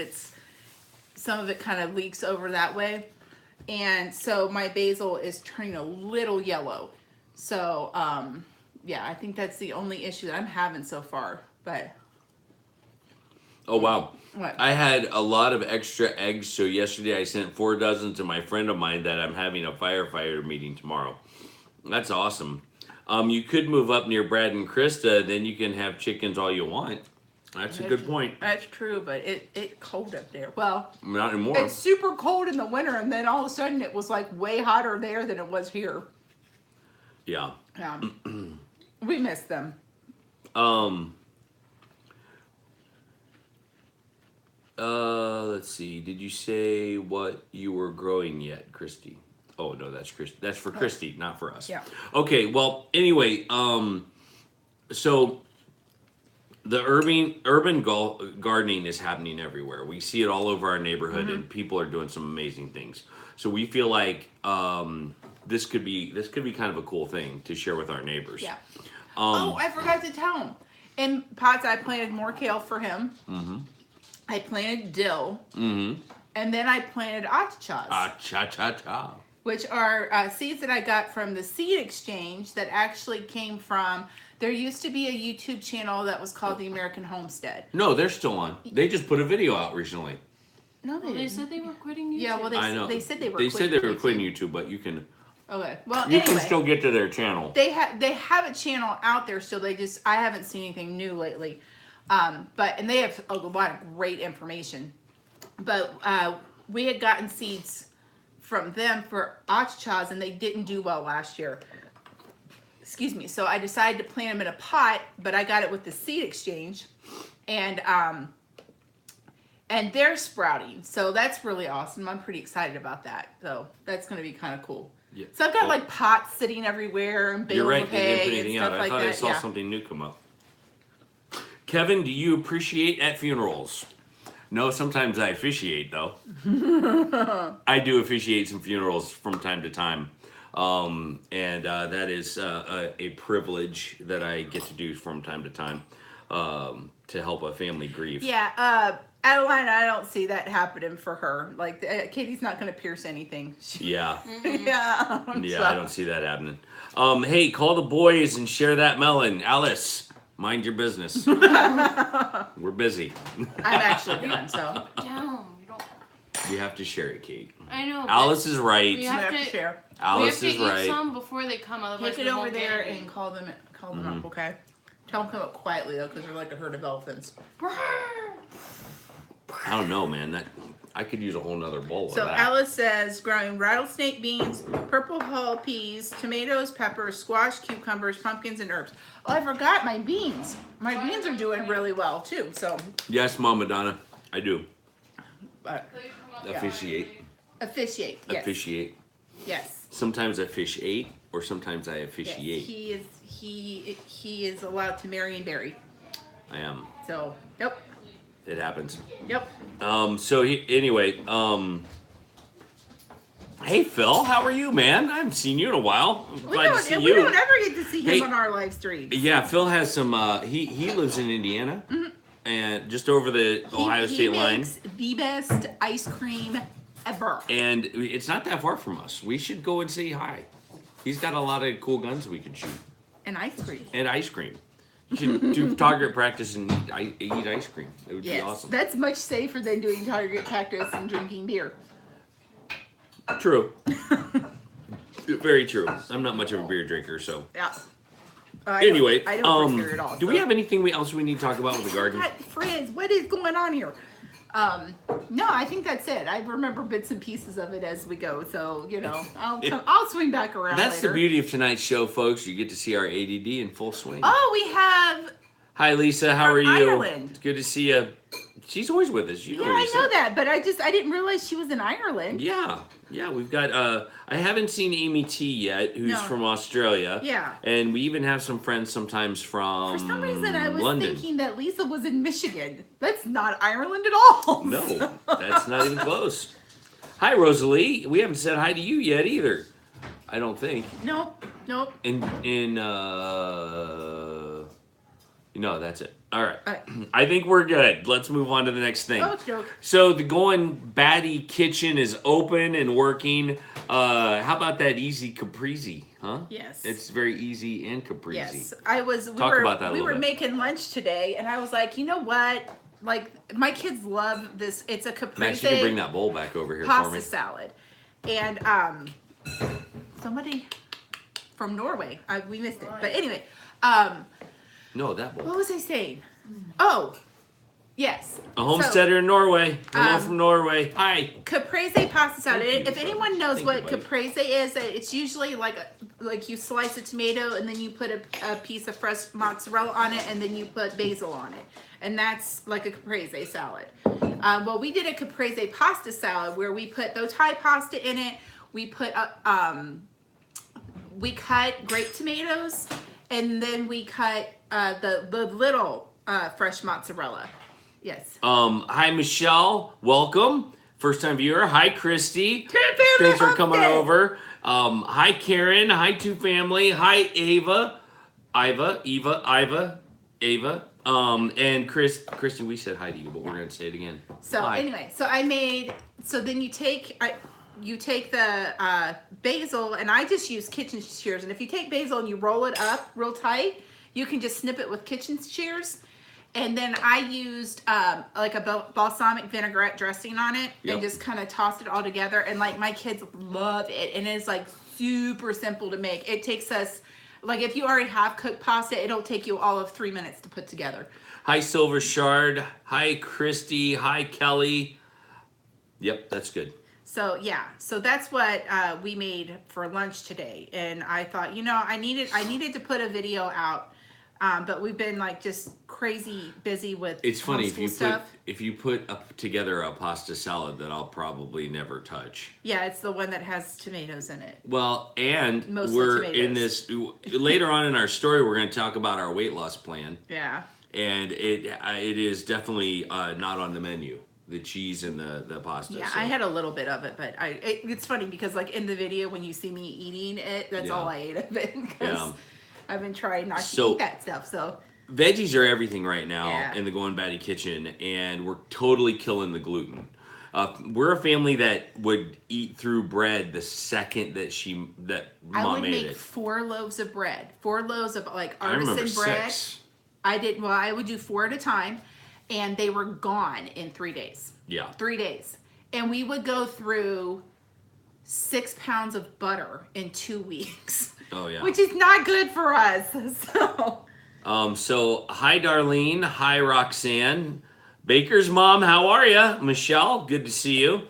Speaker 2: some of it kind of leaks over that way, and so my basil is turning a little yellow. So yeah, I think that's the only issue that I'm having so far. But
Speaker 1: oh wow.
Speaker 2: what?
Speaker 1: I had a lot of extra eggs, so yesterday I sent 4 dozen to my friend of mine that I'm having a firefighter meeting tomorrow. That's awesome. You could move up near Brad and Krista, then you can have chickens all you want. That's a good point.
Speaker 2: That's true, but it's cold up there. Well,
Speaker 1: Not anymore.
Speaker 2: it's super cold in the winter, and then all of a sudden it was like way hotter there than it was here.
Speaker 1: Yeah.
Speaker 2: Yeah. We miss them.
Speaker 1: Let's see. Did you say what you were growing yet, Christy? Oh no, that's Christy. That's for Christy, not for us.
Speaker 2: Yeah.
Speaker 1: Okay. Well, anyway, so the urban gardening is happening everywhere. We see it all over our neighborhood, and people are doing some amazing things. So we feel like this could be kind of a cool thing to share with our neighbors.
Speaker 2: Yeah. Oh, I forgot to tell him. In pots, I planted more kale for him. I planted dill. And And then I planted achachas.
Speaker 1: Cha-cha-cha.
Speaker 2: Which are seeds that I got from the seed exchange that actually came from, there used to be a YouTube channel that was called The American Homestead.
Speaker 1: No, they're still on. They just put a video out recently.
Speaker 2: No,
Speaker 3: They said they were quitting YouTube.
Speaker 2: Yeah, well,
Speaker 1: I know.
Speaker 2: they said they were
Speaker 1: They
Speaker 2: quitting
Speaker 1: said they were
Speaker 2: YouTube.
Speaker 1: quitting YouTube, but you can
Speaker 2: Okay, well,
Speaker 1: you
Speaker 2: anyway.
Speaker 1: can still get to their channel.
Speaker 2: They have a channel out there still. I haven't seen anything new lately. And they have a lot of great information. But we had gotten seeds from them for achachas, and they didn't do well last year. Excuse me. So I decided to plant them in a pot, but I got it with the seed exchange, and they're sprouting. So that's really awesome. I'm pretty excited about that. So that's going to be kind of cool.
Speaker 1: Yeah.
Speaker 2: So I've got like pots sitting everywhere and
Speaker 1: You're
Speaker 2: bale
Speaker 1: right. They didn't put
Speaker 2: hay and
Speaker 1: anything
Speaker 2: stuff
Speaker 1: out.
Speaker 2: like
Speaker 1: I thought
Speaker 2: that.
Speaker 1: I saw
Speaker 2: Yeah.
Speaker 1: something new come up. Kevin, do you appreciate at funerals? No, sometimes I officiate though. I do officiate some funerals from time to time. And that is a privilege that I get to do from time to time to help a family grieve.
Speaker 2: Yeah, Adeline, I don't see that happening for her. Like, Katie's not going to pierce anything.
Speaker 1: Yeah.
Speaker 2: Yeah.
Speaker 1: Yeah, I don't see that happening. Hey, call the boys and share that melon. Alice, mind your business. We're busy.
Speaker 2: I'm actually done, so.
Speaker 3: Down. You don't.
Speaker 1: You have to share it, Kate.
Speaker 3: I know. but
Speaker 1: Alice is right.
Speaker 3: We
Speaker 2: We
Speaker 3: have
Speaker 2: have
Speaker 3: to-
Speaker 2: to share.
Speaker 1: Alice
Speaker 3: we
Speaker 1: is
Speaker 3: have to eat
Speaker 1: right.
Speaker 3: some before they come, otherwise
Speaker 2: Take it
Speaker 3: we
Speaker 2: over
Speaker 3: won't get
Speaker 2: there
Speaker 3: any.
Speaker 2: and call them up, okay? Tell them to come up quietly, though, because they're like a herd of elephants.
Speaker 1: I don't know, man. That I could use a whole nother bowl
Speaker 2: So
Speaker 1: of that.
Speaker 2: Alice says, growing rattlesnake beans, purple hull peas, tomatoes, peppers, squash, cucumbers, pumpkins, and herbs. Oh, I forgot my beans. My beans are doing really well, too, so.
Speaker 1: Yes, Mama Donna, I do.
Speaker 2: But
Speaker 1: Officiate.
Speaker 2: officiate, yes.
Speaker 1: Officiate.
Speaker 2: Yes.
Speaker 1: Sometimes I fish eight, or sometimes I
Speaker 2: Yes,
Speaker 1: officiate.
Speaker 2: he is allowed to marry and bury.
Speaker 1: I am.
Speaker 2: So, yep,
Speaker 1: It happens.
Speaker 2: yep.
Speaker 1: Anyway, hey Phil, how are you, man? I haven't seen you in a while. I'm
Speaker 2: We
Speaker 1: glad to see
Speaker 2: don't
Speaker 1: you.
Speaker 2: ever get to see him
Speaker 1: Hey.
Speaker 2: on our live stream.
Speaker 1: Yeah, Phil has some. He lives in Indiana, and just over the Ohio State line.
Speaker 2: Makes the best ice cream ever.
Speaker 1: And it's not that far from us. We should go and say hi. He's got a lot of cool guns we could shoot.
Speaker 2: And ice cream.
Speaker 1: And ice cream. You should do target practice and eat ice cream. It would be
Speaker 2: Yes,
Speaker 1: awesome.
Speaker 2: that's much safer than doing target practice and drinking beer.
Speaker 1: True. Very true. I'm not much of a beer drinker, so.
Speaker 2: Yeah.
Speaker 1: Anyway,
Speaker 2: I don't drink beer at all.
Speaker 1: do we have anything else we need to talk about with the garden?
Speaker 2: God, Frizz, what is going on here? No, I think that's it. I remember bits and pieces of it as we go, so I'll swing back around.
Speaker 1: That's
Speaker 2: later.
Speaker 1: the beauty of tonight's show, folks. You get to see our ADD in full swing.
Speaker 2: Oh, we have.
Speaker 1: Hi, Lisa. How
Speaker 2: From
Speaker 1: are you?
Speaker 2: Ireland.
Speaker 1: It's good to see you. She's always with us. You know
Speaker 2: Yeah, I
Speaker 1: Lisa.
Speaker 2: know that, but I didn't realize she was in Ireland.
Speaker 1: Yeah, we've got, I haven't seen Amy T yet, who's
Speaker 2: No.
Speaker 1: from Australia.
Speaker 2: Yeah.
Speaker 1: And we even have some friends sometimes from
Speaker 2: For some reason, I was
Speaker 1: London.
Speaker 2: thinking that Lisa was in Michigan. That's not Ireland at all.
Speaker 1: No, that's not even close. Hi, Rosalie. We haven't said hi to you yet either. I don't think.
Speaker 2: Nope.
Speaker 1: No, that's it. All right.
Speaker 2: All right.
Speaker 1: I think we're good. Let's move on to the next thing.
Speaker 2: Oh, joke.
Speaker 1: So the Goin Batty kitchen is open and working. How about that easy Caprese, huh?
Speaker 2: Yes.
Speaker 1: It's very easy and Caprese.
Speaker 2: Yes,
Speaker 1: Talk about that a
Speaker 2: we
Speaker 1: little
Speaker 2: were
Speaker 1: bit.
Speaker 2: making lunch today, and I was like, you know what? Like, my kids love this. It's a
Speaker 1: Max, you can bring
Speaker 2: Caprese
Speaker 1: that bowl back over here for
Speaker 2: pasta
Speaker 1: me.
Speaker 2: salad, and somebody from Norway. We missed it, but anyway,
Speaker 1: No, that bowl.
Speaker 2: what was I saying? Oh, yes.
Speaker 1: A homesteader in Norway. Hello
Speaker 2: um,
Speaker 1: from Norway. Hi.
Speaker 2: Caprese pasta salad.
Speaker 1: Thank you.
Speaker 2: If anyone knows
Speaker 1: Thank
Speaker 2: what
Speaker 1: you, buddy.
Speaker 2: caprese is, it's usually like you slice a tomato and then you put a piece of fresh mozzarella on it and then you put basil on it, and that's like a caprese salad. Well, we did a caprese pasta salad where we put bow tie pasta in it. We put we cut grape tomatoes, and then we cut the little fresh mozzarella. Yes.
Speaker 1: Hi, Michelle. Welcome. First time viewer. Hi, Christy.
Speaker 2: Family
Speaker 1: Thanks for coming
Speaker 2: Homestead.
Speaker 1: over. Hi, Karen. Hi, Two Family. Hi, Ava. Ava. And Kristen, we said hi to you, but we're going to say it again.
Speaker 2: So
Speaker 1: Hi.
Speaker 2: anyway, so I made so then you take the basil, and I just use kitchen shears. And if you take basil and you roll it up real tight, you can just snip it with kitchen shears. And then I used like a balsamic vinaigrette dressing on it, and just kind of tossed it all together. And like my kids love it, and it's like super simple to make. It takes us, like, if you already have cooked pasta, it'll take you all of 3 minutes to put together.
Speaker 1: Hi, Silver Shard. Hi, Christy. Hi, Kelly. Yep, that's good.
Speaker 2: So yeah, so that's what we made for lunch today. And I thought, I needed to put a video out, but we've been like just crazy busy with
Speaker 1: It's funny if you put together a pasta salad that I'll probably never touch.
Speaker 2: Yeah, it's the one that has tomatoes in it.
Speaker 1: Well, and
Speaker 2: Mostly
Speaker 1: we're
Speaker 2: tomatoes.
Speaker 1: in this later on in our story. We're going to talk about our weight loss plan.
Speaker 2: Yeah.
Speaker 1: And it is definitely not on the menu. The cheese and the pasta.
Speaker 2: Yeah,
Speaker 1: so.
Speaker 2: I had a little bit of it, but it's funny because like in the video when you see me eating it, that's all I ate of it, because I've been trying not to eat that stuff. So
Speaker 1: veggies are everything right now in the Goin Batty kitchen, and we're totally killing the gluten. We're a family that would eat through bread the second that
Speaker 2: I
Speaker 1: mom
Speaker 2: would
Speaker 1: made
Speaker 2: make
Speaker 1: it.
Speaker 2: 4 loaves of bread, 4 loaves of like
Speaker 1: I remember
Speaker 2: artisan bread.
Speaker 1: 6.
Speaker 2: I would do 4 at a time, and they were gone in 3 days.
Speaker 1: Yeah.
Speaker 2: 3 days. And we would go through 6 pounds of butter in 2 weeks.
Speaker 1: Oh yeah.
Speaker 2: Which is not good for us.
Speaker 1: So hi Darlene, hi Roxanne, Baker's mom, how are you? Michelle, good to see you.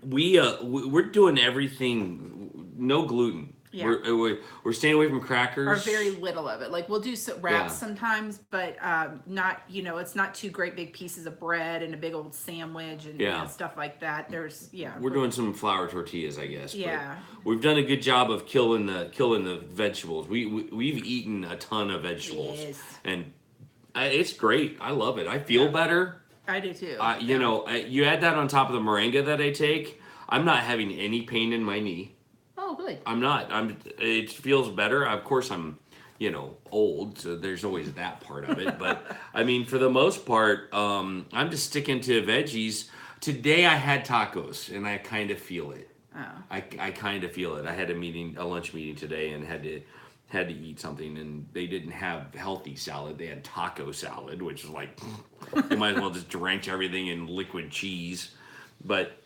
Speaker 1: We're doing everything, no gluten. Yeah. We're staying away from crackers.
Speaker 2: Or very little of it. Like we'll do wraps sometimes, but not, it's not 2 great big pieces of bread and a big old sandwich and stuff like that. We're
Speaker 1: doing some flour tortillas, I guess.
Speaker 2: Yeah.
Speaker 1: But we've done a good job of killing the vegetables. We've eaten a ton of vegetables.
Speaker 2: Yes.
Speaker 1: And it's great. I love it. I feel better.
Speaker 2: I do too.
Speaker 1: You add that on top of the Moringa that I take. I'm not having any pain in my knee.
Speaker 2: Oh, good.
Speaker 1: I'm not. It feels better. Of course, I'm, old, so there's always that part of it. But I mean, for the most part, I'm just sticking to veggies. Today I had tacos, and I kind of feel it.
Speaker 2: Oh.
Speaker 1: I kind of feel it. I had a lunch meeting today, and had to eat something, and they didn't have healthy salad. They had taco salad, which is like you might as well just drench everything in liquid cheese. But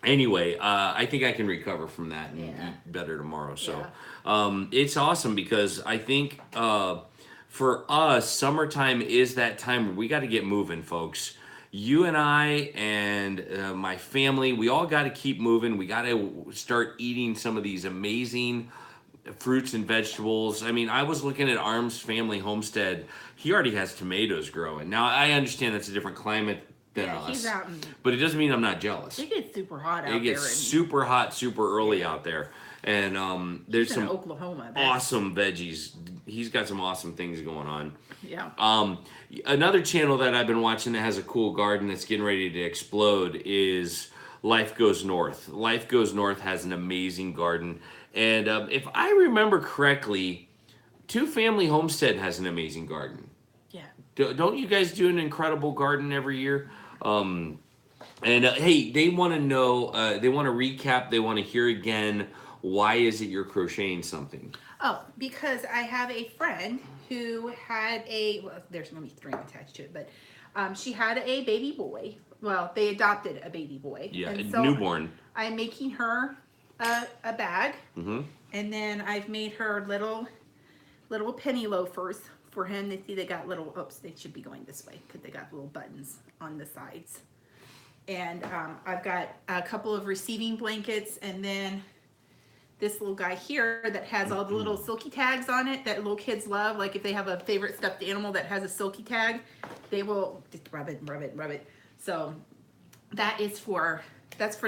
Speaker 1: anyway, I think I can recover from that and eat better tomorrow. So it's awesome because I think for us, summertime is that time where we got to get moving, folks. You and I and my family, we all got to keep moving. We got to start eating some of these amazing fruits and vegetables. I mean, I was looking at Arm's family homestead. He already has tomatoes growing. Now, I understand that's a different climate than us.
Speaker 2: He's out
Speaker 1: but it doesn't mean I'm not jealous.
Speaker 2: It gets super hot out there.
Speaker 1: It gets super hot, super early out there. And there's some
Speaker 2: Oklahoma,
Speaker 1: awesome veggies. He's got some awesome things going on.
Speaker 2: Yeah.
Speaker 1: Another channel that I've been watching that has a cool garden that's getting ready to explode is Life Goes North. Life Goes North has an amazing garden. And if I remember correctly, Two Family Homestead has an amazing garden.
Speaker 2: Yeah.
Speaker 1: Don't you guys do an incredible garden every year? Hey, they want to know, they want to recap, they want to hear again, why is it you're crocheting something?
Speaker 2: Oh, because I have a friend who had there's only 3 attached to it, but she had a baby boy. Well, they adopted a baby boy.
Speaker 1: Yeah,
Speaker 2: and
Speaker 1: so newborn.
Speaker 2: I'm making her a bag,
Speaker 1: mm-hmm.
Speaker 2: and then I've made her little penny loafers for him. They see they got little, oops, they should be going this way because they got little buttons on the sides. And I've got a couple of receiving blankets, and then this little guy here that has all the little silky tags on it that little kids love. Like if they have a favorite stuffed animal that has a silky tag, they will just rub it. So that's for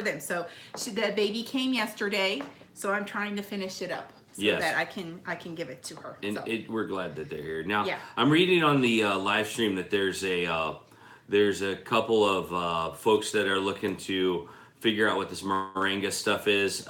Speaker 2: them. So the baby came yesterday, so I'm trying to finish it up so that I can give it to her.
Speaker 1: And
Speaker 2: so.
Speaker 1: We're glad that they're here. Now, I'm reading on the live stream that there's a couple of folks that are looking to figure out what this Moringa stuff is.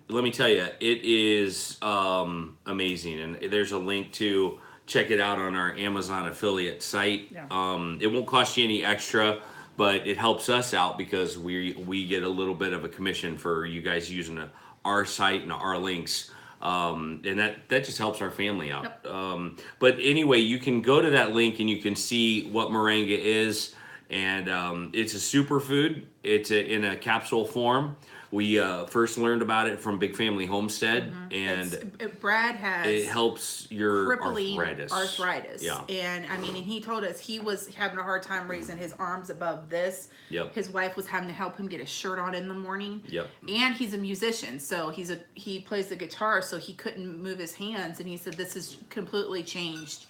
Speaker 1: Let me tell you, it is amazing. And there's a link to check it out on our Amazon affiliate site.
Speaker 2: Yeah.
Speaker 1: It won't cost you any extra, but it helps us out because we get a little bit of a commission for you guys using our site and our links. And that just helps our family out.
Speaker 2: Yep.
Speaker 1: But anyway, you can go to that link and you can see what moringa is. And it's a superfood. It's in a capsule form. We first learned about it from Big Family Homestead, and
Speaker 2: Brad has
Speaker 1: it helps your
Speaker 2: crippling arthritis.
Speaker 1: Yeah.
Speaker 2: And I mean, and he told us he was having a hard time raising his arms above this.
Speaker 1: Yep.
Speaker 2: His wife was having to help him get a shirt on in the morning.
Speaker 1: Yep.
Speaker 2: And he's a musician, so he plays the guitar, so he couldn't move his hands. And he said this has completely changed.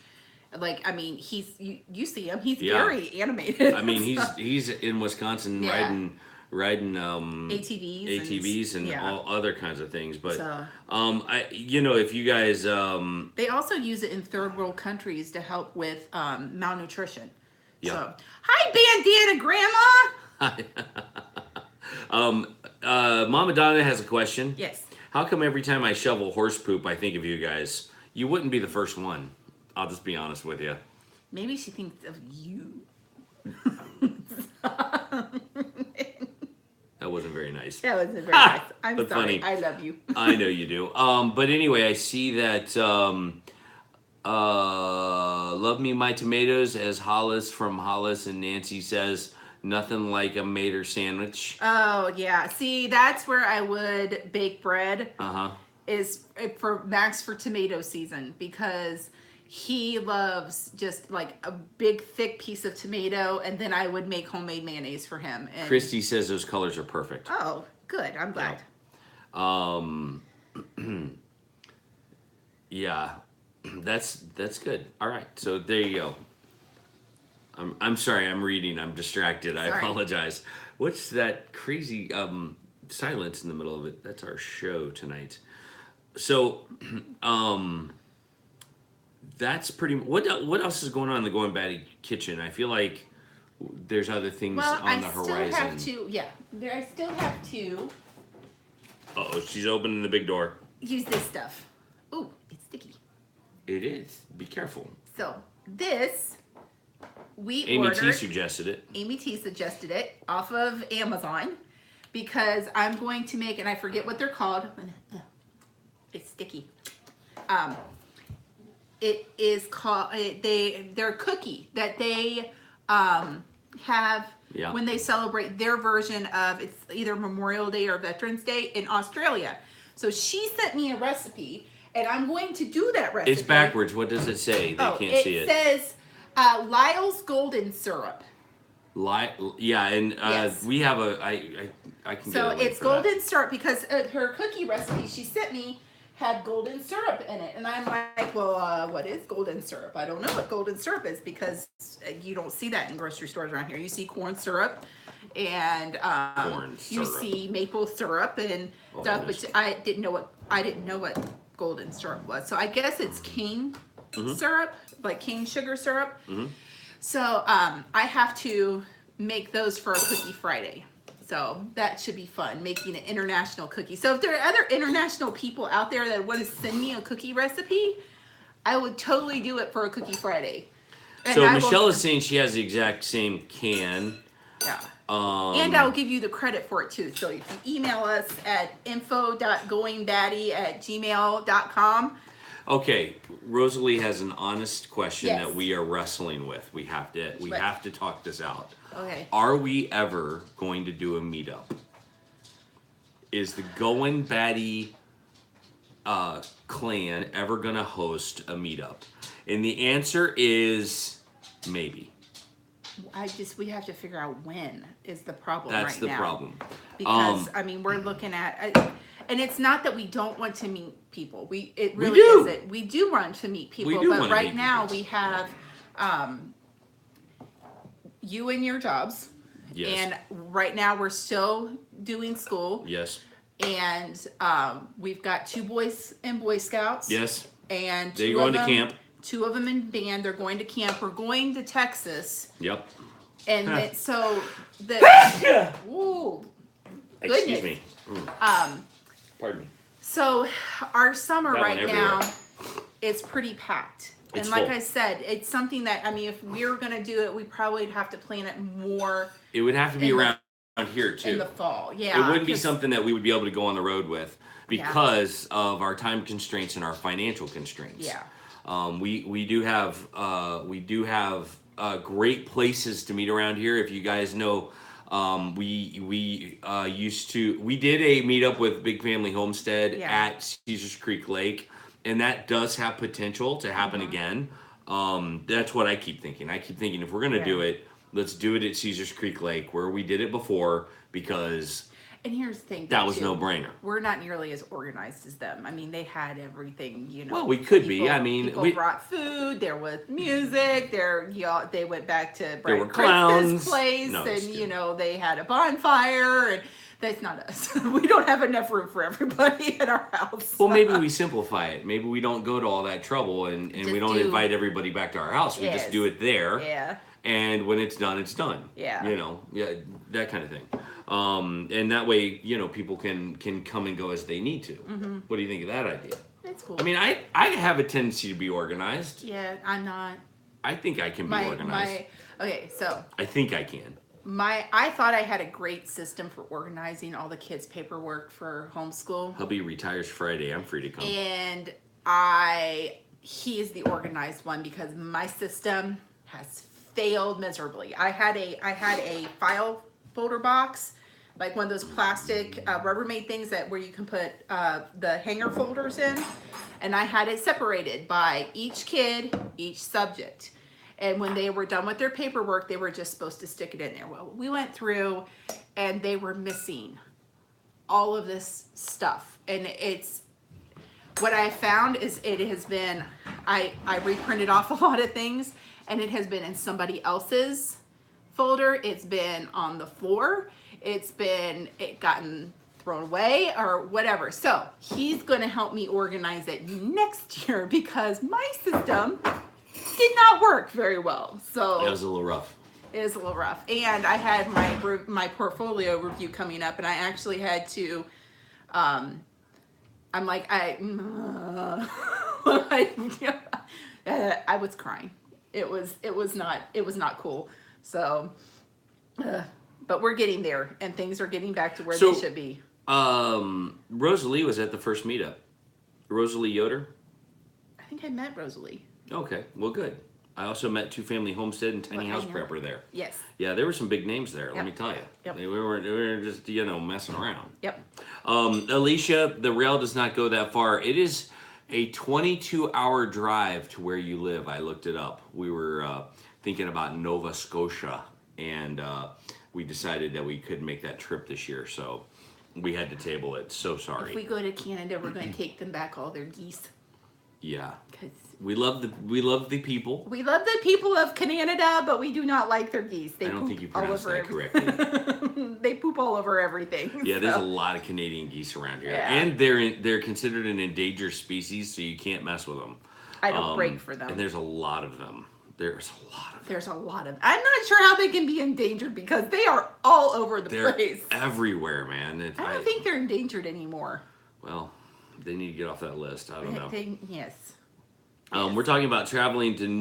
Speaker 2: Like, I mean, you see him, he's very animated.
Speaker 1: I mean, he's in Wisconsin riding
Speaker 2: ATVs
Speaker 1: and all other kinds of things. But if you guys
Speaker 2: they also use it in third world countries to help with malnutrition.
Speaker 1: Yeah.
Speaker 2: So, hi Bandana Grandma.
Speaker 1: Mama Donna has a question.
Speaker 2: Yes.
Speaker 1: How come every time I shovel horse poop, I think of you guys? You wouldn't be the first one. I'll just be honest with you.
Speaker 2: Maybe she thinks of you.
Speaker 1: That wasn't very nice.
Speaker 2: That wasn't very nice. I'm
Speaker 1: but
Speaker 2: sorry.
Speaker 1: Funny.
Speaker 2: I love you.
Speaker 1: I know you do. But anyway, I see that Love Me My Tomatoes as Hollis from Hollis and Nancy says nothing like a mater sandwich.
Speaker 2: Oh yeah. See, that's where I would bake bread. Is for Max for tomato season, because he loves just like a big thick piece of tomato, and then I would make homemade mayonnaise for him. And
Speaker 1: Christy says those colors are perfect.
Speaker 2: oh, good. I'm glad.
Speaker 1: Yeah, that's good. All right, so there you go. I'm sorry, I'm reading. I'm distracted. I apologize. What's that crazy silence in the middle of it? That's our show tonight. So, that's pretty. What else is going on in the Goin Batty kitchen? I feel like there's other things on the horizon.
Speaker 2: I still have to.
Speaker 1: Uh-oh, she's opening the big door.
Speaker 2: Use this stuff. Ooh, it's sticky.
Speaker 1: It is. Be careful.
Speaker 2: So this
Speaker 1: Amy T suggested it.
Speaker 2: Amy T suggested it off of Amazon because I'm going to make, and I forget what they're called. It's sticky. It is called they're cookie that they have when they celebrate their version of, it's either Memorial Day or Veterans Day in Australia. So she sent me a recipe, and I'm going to do that recipe.
Speaker 1: It's backwards. What does it say? They can't see it.
Speaker 2: It says Lyle's Golden Syrup.
Speaker 1: Yes. We have I can get a link
Speaker 2: it's
Speaker 1: for
Speaker 2: golden syrup because her cookie recipe she sent me had golden syrup in it, and I'm like, well, what is golden syrup? I don't know what golden syrup is because you don't see that in grocery stores around here. You see corn syrup and you see maple syrup and stuff, but I didn't know what golden syrup was. So I guess it's cane syrup, like cane sugar syrup. So I have to make those for a Cookie Friday. So that should be fun, making an international cookie. So if there are other international people out there that want to send me a cookie recipe, I would totally do it for a Cookie Friday. And
Speaker 1: so Michelle is saying she has the exact same can.
Speaker 2: Yeah. And I'll give you the credit for it too. So if you email us at info.goinbatty@gmail.com.
Speaker 1: Okay, Rosalie has an honest question that we are wrestling with. We have to talk this out.
Speaker 2: Okay.
Speaker 1: Are we ever going to do a meetup? Is the Goin Batty clan ever going to host a meetup? And the answer is maybe.
Speaker 2: We have to figure out when is the problem
Speaker 1: That's the problem.
Speaker 2: Because, I mean, we're looking at, and it's not that we don't want to meet people. It really isn't. We do want to meet people, but right now we have you and your jobs.
Speaker 1: Yes.
Speaker 2: And right now we're still doing school.
Speaker 1: Yes.
Speaker 2: And we've got 2 boys in Boy Scouts.
Speaker 1: Yes.
Speaker 2: And
Speaker 1: they're going to camp.
Speaker 2: 2 of them in band. They're going to camp. We're going to Texas.
Speaker 1: Yep.
Speaker 2: And so the ooh,
Speaker 1: excuse me. Pardon me.
Speaker 2: So our summer right now is pretty packed. And like I said, it's something that, I mean, if we were going to do it, we probably would have to plan it more.
Speaker 1: It would have to be around here too.
Speaker 2: In the fall, yeah.
Speaker 1: It wouldn't be something that we would be able to go on the road with because of our time constraints and our financial constraints.
Speaker 2: Yeah.
Speaker 1: We do have great places to meet around here. If you guys know, we did a meetup with Big Family Homestead at Caesars Creek Lake, and that does have potential to happen again. That's what I keep thinking. I keep thinking if we're gonna do it, let's do it at Caesars Creek Lake where we did it before, because
Speaker 2: and here's the thing,
Speaker 1: that was no brainer.
Speaker 2: We're not nearly as organized as them. I mean, they had everything, you know.
Speaker 1: Well, we could be. I mean,
Speaker 2: people brought food. There was music. They went back to Brian
Speaker 1: clowns.
Speaker 2: Chris's place, and you know, they had a bonfire. And that's not us. We don't have enough room for everybody at our house.
Speaker 1: Well, maybe we simplify it. Maybe we don't go to all that trouble, and we don't invite everybody back to our house. We just do it there.
Speaker 2: Yeah.
Speaker 1: And when it's done, it's done.
Speaker 2: Yeah.
Speaker 1: You know, that kind of thing. And that way, you know, people can come and go as they need to. Mm-hmm. What do you think of that idea?
Speaker 2: That's cool.
Speaker 1: I mean, I have a tendency to be organized.
Speaker 2: Yeah, I'm not.
Speaker 1: I think I can be organized.
Speaker 2: Okay, so.
Speaker 1: I think I can.
Speaker 2: I thought I had a great system for organizing all the kids' paperwork for homeschool.
Speaker 1: Hubby retires Friday. I'm free to come.
Speaker 2: And he is the organized one because my system has failed miserably. I had a file folder box, like one of those plastic Rubbermaid things where you can put the hanger folders in, and I had it separated by each kid, each subject. And when they were done with their paperwork, they were just supposed to stick it in there. Well, we went through and they were missing all of this stuff. And what I found is it has been, I reprinted off a lot of things, and it has been in somebody else's folder. It's been on the floor. It gotten thrown away or whatever. So he's going to help me organize it next year because my system did not work very well. So
Speaker 1: it was a little rough.
Speaker 2: It is a little rough. And I had my portfolio review coming up, and I actually had to, I'm like, I was crying. It was not cool. So, but we're getting there, and things are getting back to where they should be.
Speaker 1: Rosalie was at the first meetup. Rosalie Yoder?
Speaker 2: I think I met Rosalie.
Speaker 1: Okay, well, good. I also met Two Family Homestead and Tiny House Prepper there.
Speaker 2: Yes.
Speaker 1: Yeah, there were some big names there, let me tell you.
Speaker 2: Yep.
Speaker 1: We were just, messing around.
Speaker 2: Yep.
Speaker 1: Alicia, the rail does not go that far. It is a 22-hour drive to where you live. I looked it up. We were thinking about Nova Scotia, and we decided that we couldn't make that trip this year, so we had to table it. So sorry.
Speaker 2: If we go to Canada, we're going to take them back all their geese.
Speaker 1: Yeah. We love the people.
Speaker 2: We love the people of Canada, but we do not like their geese.
Speaker 1: I don't think you pronounced that correctly.
Speaker 2: They poop all over everything.
Speaker 1: Yeah, there's a lot of Canadian geese around here, and they're considered an endangered species, so you can't mess with them.
Speaker 2: I don't break for them.
Speaker 1: And there's a lot of them.
Speaker 2: There's a lot of. I'm not sure how they can be endangered because they are all over the place.
Speaker 1: Everywhere, man.
Speaker 2: I don't think they're endangered anymore.
Speaker 1: Well, they need to get off that list. I don't know.
Speaker 2: Yes.
Speaker 1: We're talking about traveling to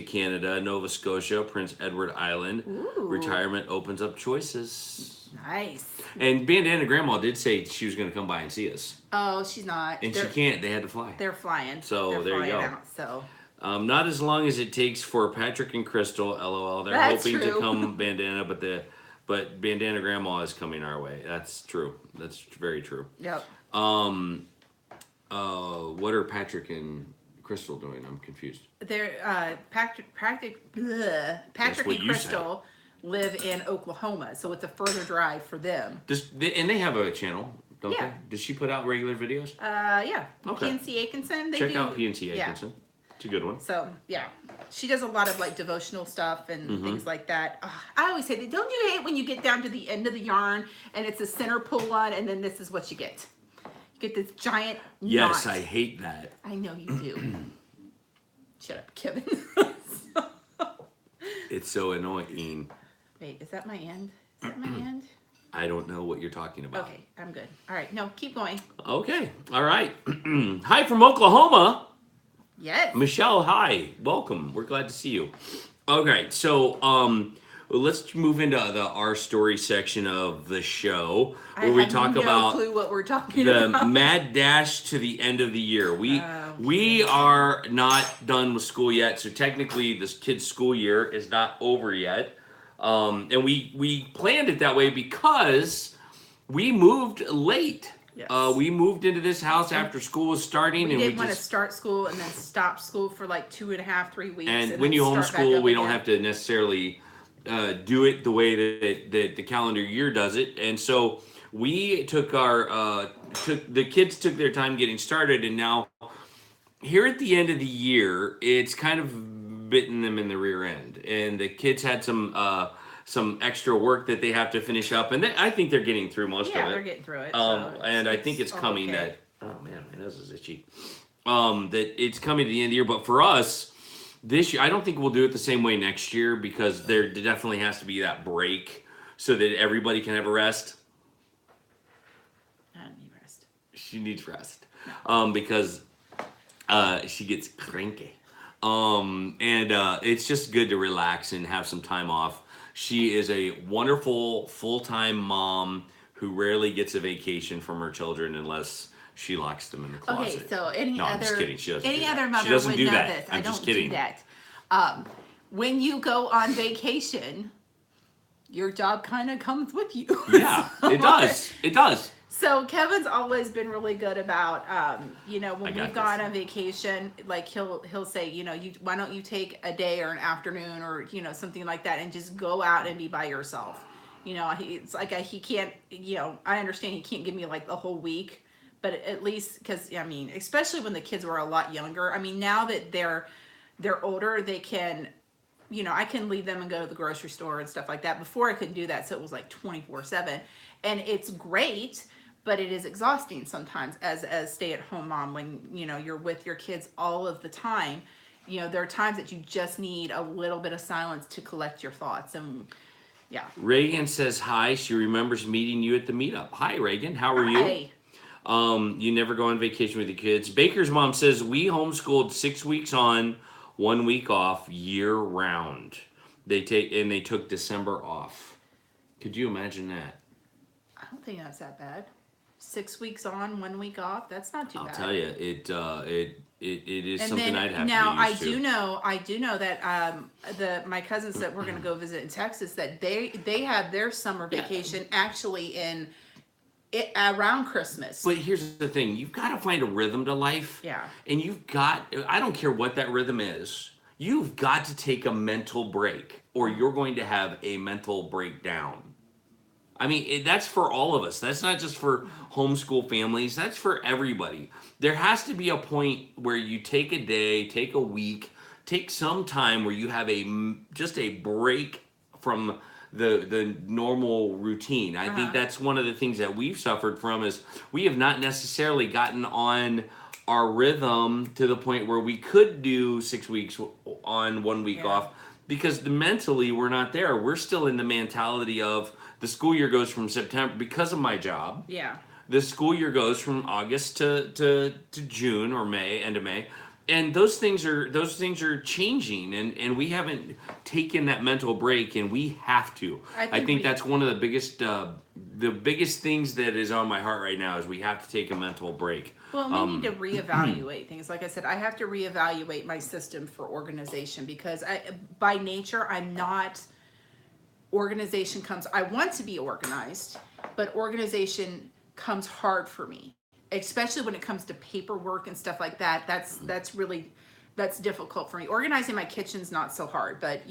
Speaker 1: Canada, Nova Scotia, Prince Edward Island.
Speaker 2: Ooh.
Speaker 1: Retirement opens up choices.
Speaker 2: Nice.
Speaker 1: And Bandana Grandma did say she was going to come by and see us.
Speaker 2: Oh, she's not.
Speaker 1: And she can't. They had to fly.
Speaker 2: They're flying.
Speaker 1: So there you go.
Speaker 2: So.
Speaker 1: Not as long as it takes for Patrick and Crystal. LOL. They're hoping to come Bandana, but Bandana Grandma is coming our way. That's true. That's very true.
Speaker 2: Yep.
Speaker 1: What are Patrick and Crystal doing? I'm confused.
Speaker 2: They're Patrick and Crystal live in Oklahoma, so it's a further drive for them.
Speaker 1: And they have a channel, don't they? Does she put out regular videos?
Speaker 2: Yeah.
Speaker 1: Okay.
Speaker 2: PNC Atkinson.
Speaker 1: Check out PNC Atkinson. Yeah. It's a good one.
Speaker 2: So yeah, she does a lot of like devotional stuff and things like that. I always say, don't you hate when you get down to the end of the yarn and it's a center pull on, and then this is what you get. You get this giant knot.
Speaker 1: Yes, I hate that.
Speaker 2: I know you do. Shut up, Kevin.
Speaker 1: It's so annoying.
Speaker 2: Wait, is that my end? Is that my end?
Speaker 1: I don't know what you're talking about.
Speaker 2: Okay, I'm good. All right, no, keep going.
Speaker 1: Okay, all right. Hi from Oklahoma.
Speaker 2: Yes.
Speaker 1: Michelle, hi. Welcome. We're glad to see you. Okay, so let's move into the our story section of the show where we talk
Speaker 2: no
Speaker 1: about
Speaker 2: clue what we're talking
Speaker 1: the
Speaker 2: about.
Speaker 1: mad dash to the end of the year. We are not done with school yet, so technically this kid's school year is not over yet. And we planned it that way because we moved late.
Speaker 2: Yes.
Speaker 1: We moved into this house after school was starting,
Speaker 2: We
Speaker 1: and
Speaker 2: didn't want to start school and then stop school for like 2.5, 3 weeks.
Speaker 1: And when you homeschool, we don't have to necessarily do it the way that the calendar year does it. And so we took the kids took their time getting started, and now here at the end of the year, it's kind of bitten them in the rear end, and the kids had some extra work that they have to finish up, and I think they're getting through most of it.
Speaker 2: Yeah, they're getting through it.
Speaker 1: And I think it's coming that. Oh man, my nose is itchy. That it's coming to the end of the year, but for us this year, I don't think we'll do it the same way next year because there definitely has to be that break so that everybody can have a rest.
Speaker 2: I don't need rest.
Speaker 1: She needs rest because she gets cranky. It's just good to relax and have some time off. She is a wonderful full-time mom who rarely gets a vacation from her children unless she locks them in the closet.
Speaker 2: Okay, so I'm just
Speaker 1: kidding. She doesn't.
Speaker 2: Any other mother
Speaker 1: would
Speaker 2: know
Speaker 1: that.
Speaker 2: this.
Speaker 1: I'm
Speaker 2: I
Speaker 1: just
Speaker 2: don't
Speaker 1: kidding.
Speaker 2: do that. When you go on vacation, your job kind of comes with you.
Speaker 1: Yeah, it does. It does.
Speaker 2: So Kevin's always been really good about, when we've gone on vacation, like he'll say, why don't you take a day or an afternoon or, something like that and just go out and be by yourself. It's like he can't, I understand he can't give me like the whole week, but at least because, especially when the kids were a lot younger. Now that they're older, they can, I can leave them and go to the grocery store and stuff like that. Before I couldn't do that, so it was like 24/7, and it's great. But it is exhausting sometimes as a stay-at-home mom when, you're with your kids all of the time. There are times that you just need a little bit of silence to collect your thoughts. And yeah.
Speaker 1: Reagan says hi. She remembers meeting you at the meetup. Hi, Reagan. How are you? You never go on vacation with your kids. Baker's mom says we homeschooled 6 weeks on, 1 week off year round. They took December off. Could you imagine that?
Speaker 2: I don't think that's that bad. 6 weeks on, 1 week off. That's not too bad.
Speaker 1: I'll tell you, it is
Speaker 2: and
Speaker 1: something
Speaker 2: then,
Speaker 1: I'd have
Speaker 2: now,
Speaker 1: to get used to.
Speaker 2: I do know that my cousins that we're going to go visit in Texas, that they have their summer vacation actually around Christmas.
Speaker 1: But here's the thing: you've got to find a rhythm to life.
Speaker 2: Yeah.
Speaker 1: And I don't care what that rhythm is. You've got to take a mental break, or you're going to have a mental breakdown. That's for all of us. That's not just for homeschool families. That's for everybody. There has to be a point where you take a day, take a week, take some time where you have just a break from the normal routine. I think that's one of the things that we've suffered from is we have not necessarily gotten on our rhythm to the point where we could do 6 weeks on, 1 week off because mentally we're not there. We're still in the mentality of the school year goes from September because of my job.
Speaker 2: Yeah.
Speaker 1: The school year goes from August to June or May, end of May. And those things are changing and we haven't taken that mental break and we have to. I think that's one of the biggest things that is on my heart right now is we have to take a mental break.
Speaker 2: Well, we need to reevaluate things. Like I said, I have to reevaluate my system for organization because by nature, I'm not. Organization comes. I want to be organized, but organization comes hard for me, especially when it comes to paperwork and stuff like that. That's difficult for me. Organizing my kitchen's not so hard, but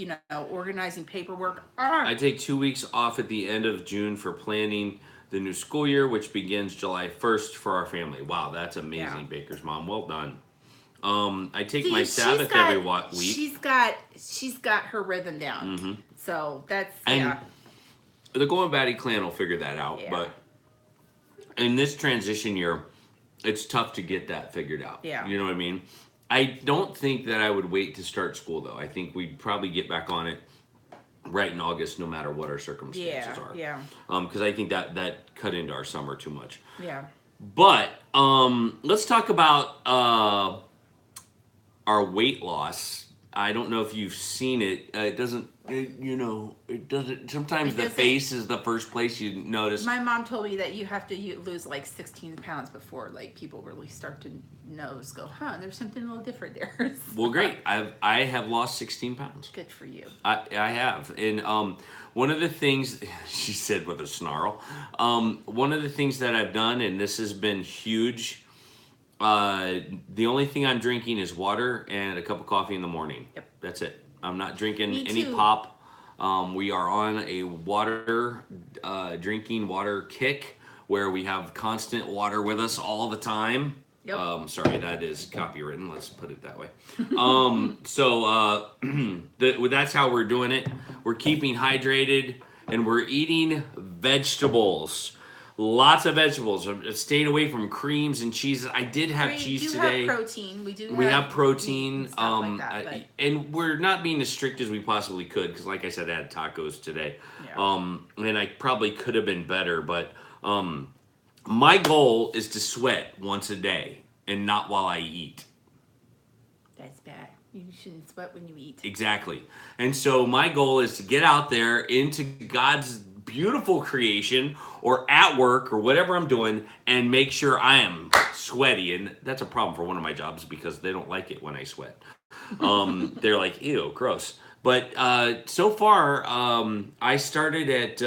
Speaker 2: organizing paperwork.
Speaker 1: I take 2 weeks off at the end of June for planning the new school year, which begins July 1st for our family. Wow, that's amazing, yeah. Baker's mom. Well done. I take my Sabbath every week.
Speaker 2: She's got her rhythm down.
Speaker 1: Mm-hmm.
Speaker 2: So that's
Speaker 1: the Goin Batty clan will figure that out. Yeah. But in this transition year, it's tough to get that figured out.
Speaker 2: Yeah.
Speaker 1: You know what I mean? I don't think that I would wait to start school though. I think we'd probably get back on it right in August, no matter what our circumstances are.
Speaker 2: Yeah.
Speaker 1: Because I think that cut into our summer too much.
Speaker 2: Yeah.
Speaker 1: But let's talk about our weight loss. I don't know if you've seen it. It doesn't. It doesn't. Sometimes the face is the first place you notice.
Speaker 2: My mom told me that you have to lose like 16 pounds before like people really start to go, there's something a little different there.
Speaker 1: Well, great. I have lost 16 pounds.
Speaker 2: Good for you.
Speaker 1: I have, and one of the things she said with a snarl. One of the things that I've done, and this has been huge. The only thing I'm drinking is water and a cup of coffee in the morning.
Speaker 2: Yep.
Speaker 1: That's it. I'm not drinking
Speaker 2: Me
Speaker 1: any
Speaker 2: too.
Speaker 1: pop. We are on a drinking water kick where we have constant water with us all the time.
Speaker 2: Yep.
Speaker 1: Sorry, that is copywritten. Let's put it that way. That's how we're doing it. We're keeping hydrated and we're eating vegetables. Lots of vegetables. I've stayed away from creams and cheeses. I did have cheese today.
Speaker 2: We have protein.
Speaker 1: We have protein.
Speaker 2: And stuff like that,
Speaker 1: and we're not being as strict as we possibly could because, like I said, I had tacos today.
Speaker 2: Yeah.
Speaker 1: And I probably could have been better, but my goal is to sweat once a day and not while I eat.
Speaker 2: That's bad. You shouldn't sweat when you eat.
Speaker 1: Exactly. And so my goal is to get out there into God's beautiful creation or at work or whatever I'm doing and make sure I am sweaty. And that's a problem for one of my jobs because they don't like it when I sweat. They're like, ew, gross. But so far, I started at,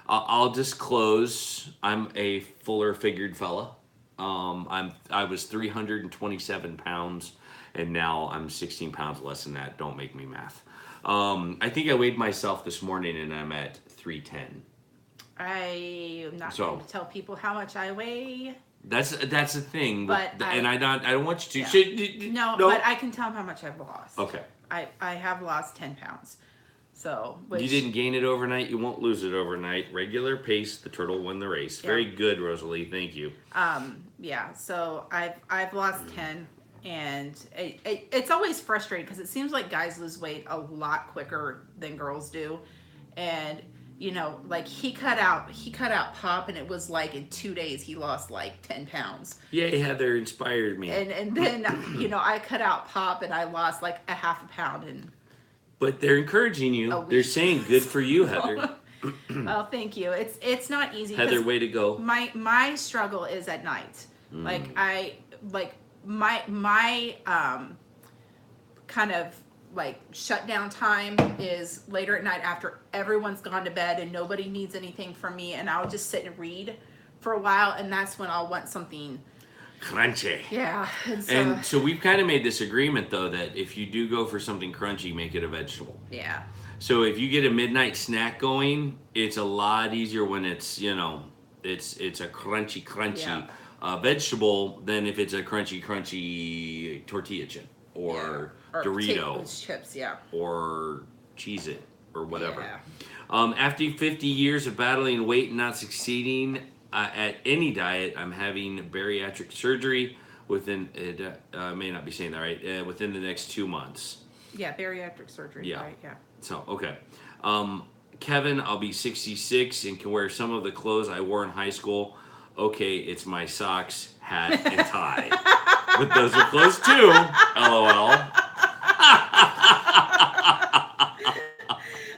Speaker 1: I'll disclose, I'm a fuller figured fella. I was 327 pounds and now I'm 16 pounds less than that. Don't make me math. I think I weighed myself this morning and I'm at 310.
Speaker 2: I am not going to tell people how much I weigh.
Speaker 1: That's the thing.
Speaker 2: But
Speaker 1: I don't want you to.
Speaker 2: Yeah. No, but I can tell them how much I've lost.
Speaker 1: Okay.
Speaker 2: I have lost 10 pounds. So
Speaker 1: you didn't gain it overnight. You won't lose it overnight. Regular pace, the turtle won the race.
Speaker 2: Yeah.
Speaker 1: Very good, Rosalie. Thank you.
Speaker 2: Yeah. So I've lost 10. And it's always frustrating because it seems like guys lose weight a lot quicker than girls do. And, like he cut out Pop and it was like in 2 days he lost like 10 pounds.
Speaker 1: Yay, Heather inspired me.
Speaker 2: And then, I cut out Pop and I lost like a half a pound.
Speaker 1: But they're encouraging you. They're saying good for you, Heather.
Speaker 2: Well, thank you. It's not easy.
Speaker 1: Heather, way to go.
Speaker 2: My struggle is at night. My kind of like shutdown time is later at night after everyone's gone to bed and nobody needs anything from me, and I'll just sit and read for a while, and that's when I'll want something
Speaker 1: crunchy.
Speaker 2: Yeah.
Speaker 1: And so we've kind of made this agreement though that if you do go for something crunchy, make it a vegetable.
Speaker 2: Yeah.
Speaker 1: So if you get a midnight snack going, it's a lot easier when it's it's a crunchy vegetable than if it's a crunchy tortilla chip or Dorito
Speaker 2: chips,
Speaker 1: or Cheez-It or whatever.
Speaker 2: Yeah.
Speaker 1: After 50 years of battling weight and not succeeding at any diet, I'm having bariatric surgery within. I may not be saying that right. Within the next 2 months.
Speaker 2: Yeah, bariatric surgery.
Speaker 1: Yeah.
Speaker 2: Right, yeah.
Speaker 1: So okay. Kevin, I'll be 66 and can wear some of the clothes I wore in high school. Okay, it's my socks, hat, and tie. But those are clothes too. LOL.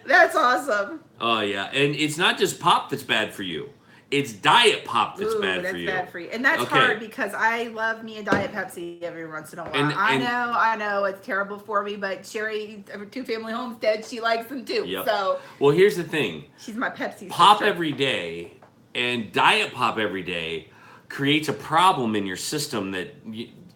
Speaker 2: That's awesome.
Speaker 1: Oh yeah, and it's not just pop that's bad for you. It's diet pop that's bad for you.
Speaker 2: That's bad for you. And that's hard because I love me a Diet Pepsi every once in a while. I know it's terrible for me, but Sherry, 2 Family Homestead, she likes them too.
Speaker 1: Yep.
Speaker 2: So
Speaker 1: well, here's the thing.
Speaker 2: She's my Pepsi
Speaker 1: Pop
Speaker 2: sister.
Speaker 1: every day and diet pop every day creates a problem in your system that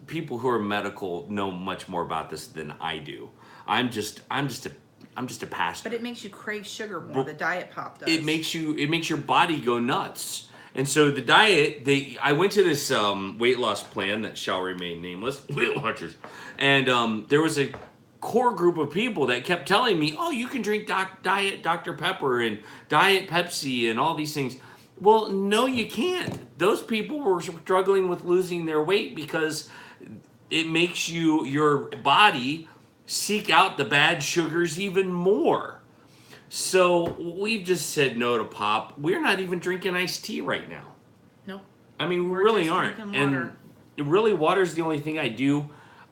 Speaker 1: people who are medical know much more about this than I do. I'm just a pastor.
Speaker 2: But it makes you crave sugar more. The diet pop does.
Speaker 1: It makes your body go nuts. And so the diet, I went to this weight loss plan that shall remain nameless, Weight Watchers, and there was a core group of people that kept telling me, "Oh, you can drink diet Dr. Pepper and diet Pepsi and all these things." Well, no, you can't. Those people were struggling with losing their weight because it makes your body seek out the bad sugars even more. So we've just said no to pop. We're not even drinking iced tea right now.
Speaker 2: No.
Speaker 1: I mean, we really aren't. And really, water's the only thing I do.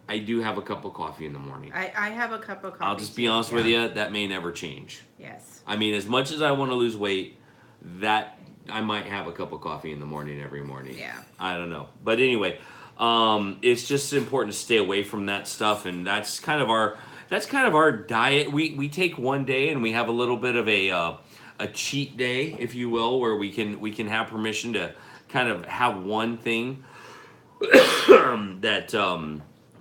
Speaker 1: I do have a cup of coffee in the morning.
Speaker 2: I have a cup of coffee.
Speaker 1: I'll just be honest with you, that may never change.
Speaker 2: Yes.
Speaker 1: I mean, as much as I want to lose weight, that I might have a cup of coffee in the morning every morning.
Speaker 2: Yeah.
Speaker 1: I don't know. But anyway, it's just important to stay away from that stuff, and that's kind of our diet. We take one day and we have a little bit of a cheat day, if you will, where we can have permission to kind of have one thing that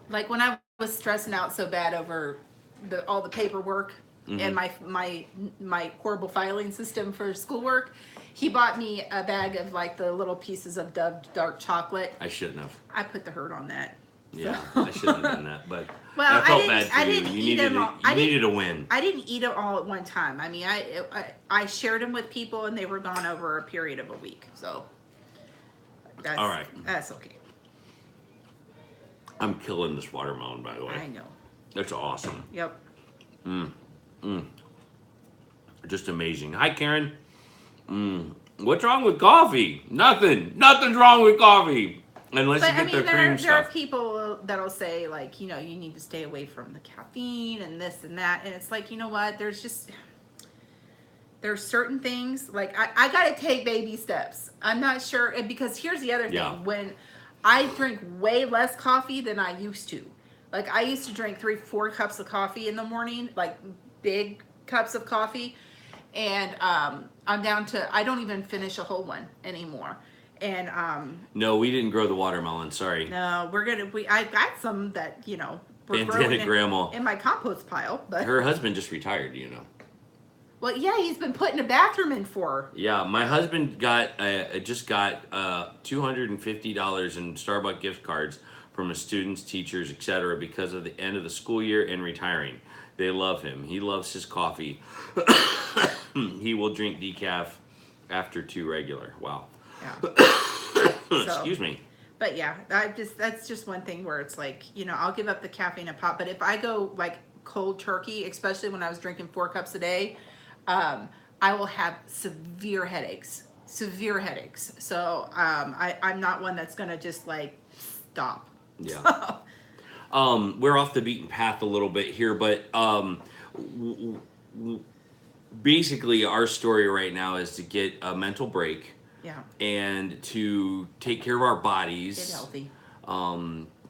Speaker 2: like when I was stressing out so bad over all the paperwork and my horrible filing system for schoolwork, he bought me a bag of like the little pieces of Dove dark chocolate.
Speaker 1: I shouldn't have.
Speaker 2: I put the hurt on that.
Speaker 1: Yeah, I shouldn't have done that, but
Speaker 2: well,
Speaker 1: I felt bad for you. You needed a win.
Speaker 2: I didn't eat it all at one time. I mean, I shared them with people, and they were gone over a period of a week. So that's
Speaker 1: all right.
Speaker 2: That's okay.
Speaker 1: I'm killing this watermelon, by the way.
Speaker 2: I know.
Speaker 1: That's awesome.
Speaker 2: Yep.
Speaker 1: Just amazing. Hi, Karen. What's wrong with coffee? Nothing. Nothing's wrong with coffee. Unless you get the cream stuff.
Speaker 2: There are people that'll say, like, you know, you need to stay away from the caffeine and this and that. And it's like, you know what? There's certain things, like, I got to take baby steps. I'm not sure. Because here's the other thing.
Speaker 1: Yeah.
Speaker 2: When I drink way less coffee than I used to. Like, I used to drink 3-4 cups of coffee in the morning, like big cups of coffee. And I'm down to, I don't even finish a whole one anymore. And
Speaker 1: no, we didn't grow the watermelon. Sorry.
Speaker 2: No, I got some that, you know, were growing in my compost pile. But
Speaker 1: her husband just retired, you know.
Speaker 2: Well, yeah, he's been putting a bathroom in for her.
Speaker 1: Yeah, my husband just got $250 in Starbucks gift cards from his students, teachers, etc. because of the end of the school year and retiring. They love him. He loves his coffee. He will drink decaf after 2 regular. Wow.
Speaker 2: Yeah.
Speaker 1: Excuse me.
Speaker 2: But yeah, that's just one thing where it's like, you know, I'll give up the caffeine a pop. But if I go like cold turkey, especially when I was drinking 4 cups a day, I will have severe headaches. So I'm not one that's gonna just like stop.
Speaker 1: Yeah. We're off the beaten path a little bit here, but basically our story right now is to get a mental break.
Speaker 2: Yeah.
Speaker 1: And to take care of our bodies.
Speaker 2: Get healthy.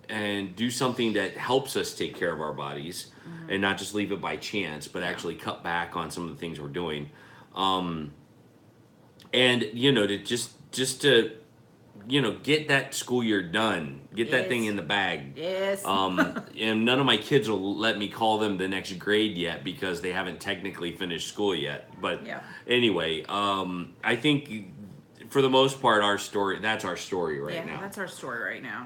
Speaker 1: And do something that helps us take care of our bodies and not just leave it by chance, but actually cut back on some of the things we're doing. And, you know, to just to, you know, get that school year done, get that thing in the bag.
Speaker 2: Yes.
Speaker 1: And none of my kids will let me call them the next grade yet because they haven't technically finished school yet. But anyway, I think for the most part, that's our story right now.
Speaker 2: Yeah, that's our story right now.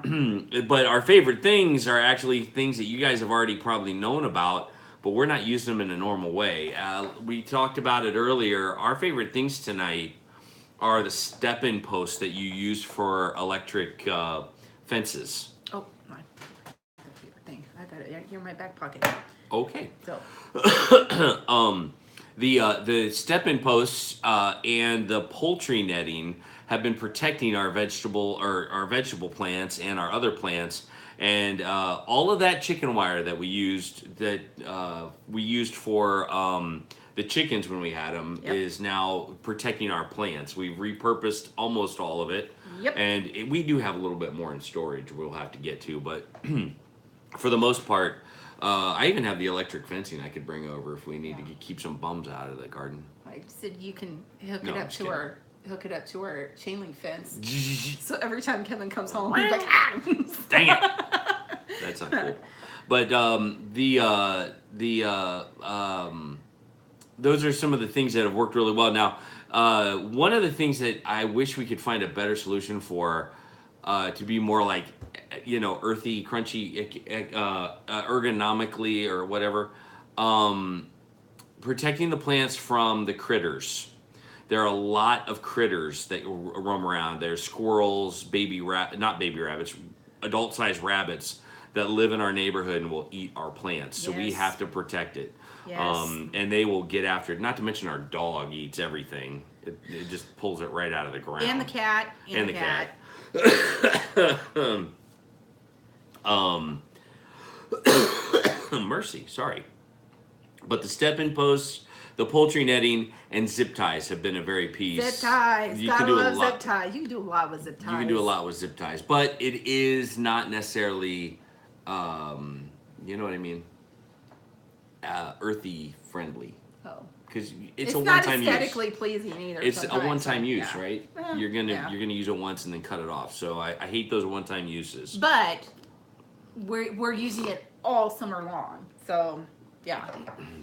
Speaker 1: But our favorite things are actually things that you guys have already probably known about, but we're not using them in a normal way. We talked about it earlier. Our favorite things tonight are the step-in posts that you use for electric fences.
Speaker 2: Oh, my favorite thing. I got it here in my back pocket.
Speaker 1: Okay.
Speaker 2: So.
Speaker 1: The step-in posts and the poultry netting have been protecting our vegetable plants and our other plants, and all of that chicken wire that we used for the chickens when we had them is now protecting our plants. We've repurposed almost all of it, and we do have a little bit more in storage we'll have to get to, but for the most part. I even have the electric fencing I could bring over if we need to keep some bums out of the garden.
Speaker 2: I said you can hook it up to our chain link fence. So every time Kevin comes home, he's like, ah!
Speaker 1: Dang it! That's not cool. But those are some of the things that have worked really well. Now, one of the things that I wish we could find a better solution for to be more like, you know, earthy, crunchy, ergonomically or whatever, protecting the plants from the critters. There are a lot of critters that roam around. There's squirrels, not baby rabbits, adult-sized rabbits that live in our neighborhood and will eat our plants. So we have to protect it.
Speaker 2: Yes.
Speaker 1: And they will get after it. Not to mention our dog eats everything. It just pulls it right out of the ground.
Speaker 2: And the cat.
Speaker 1: Mercy, sorry. But the step-in posts, the poultry netting, and zip ties have been a very piece.
Speaker 2: Zip ties.
Speaker 1: You
Speaker 2: Gotta
Speaker 1: can do a
Speaker 2: love
Speaker 1: lot.
Speaker 2: zip ties. You can do a lot with zip ties.
Speaker 1: You can do a lot with zip ties, but it is not necessarily, you know what I mean, earthy friendly.
Speaker 2: Oh.
Speaker 1: Because
Speaker 2: It's
Speaker 1: a
Speaker 2: not
Speaker 1: one-time use.
Speaker 2: aesthetically pleasing either.
Speaker 1: It's
Speaker 2: sometimes.
Speaker 1: a one-time use,
Speaker 2: Yeah.
Speaker 1: right?
Speaker 2: Eh,
Speaker 1: You're gonna
Speaker 2: yeah.
Speaker 1: use it once and then cut it off. So I hate those one-time uses.
Speaker 2: But we're using it all summer long. So yeah.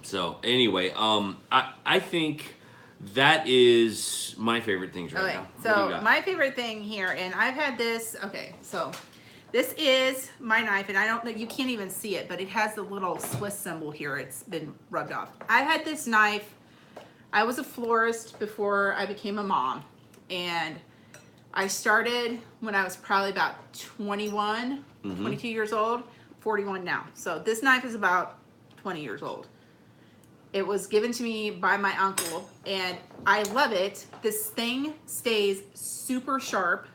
Speaker 1: So anyway, I think that is my favorite things right
Speaker 2: Okay.
Speaker 1: now. What do you
Speaker 2: So
Speaker 1: got?
Speaker 2: my favorite thing here, and I've had this. Okay. So this is my knife, and I don't know, you can't even see it, but it has the little Swiss symbol here. It's been rubbed off. I've had this knife. I was a florist before I became a mom, and I started when I was probably about 21, 22 years old, 41 now. So this knife is about 20 years old. It was given to me by my uncle, and I love it. This thing stays super sharp.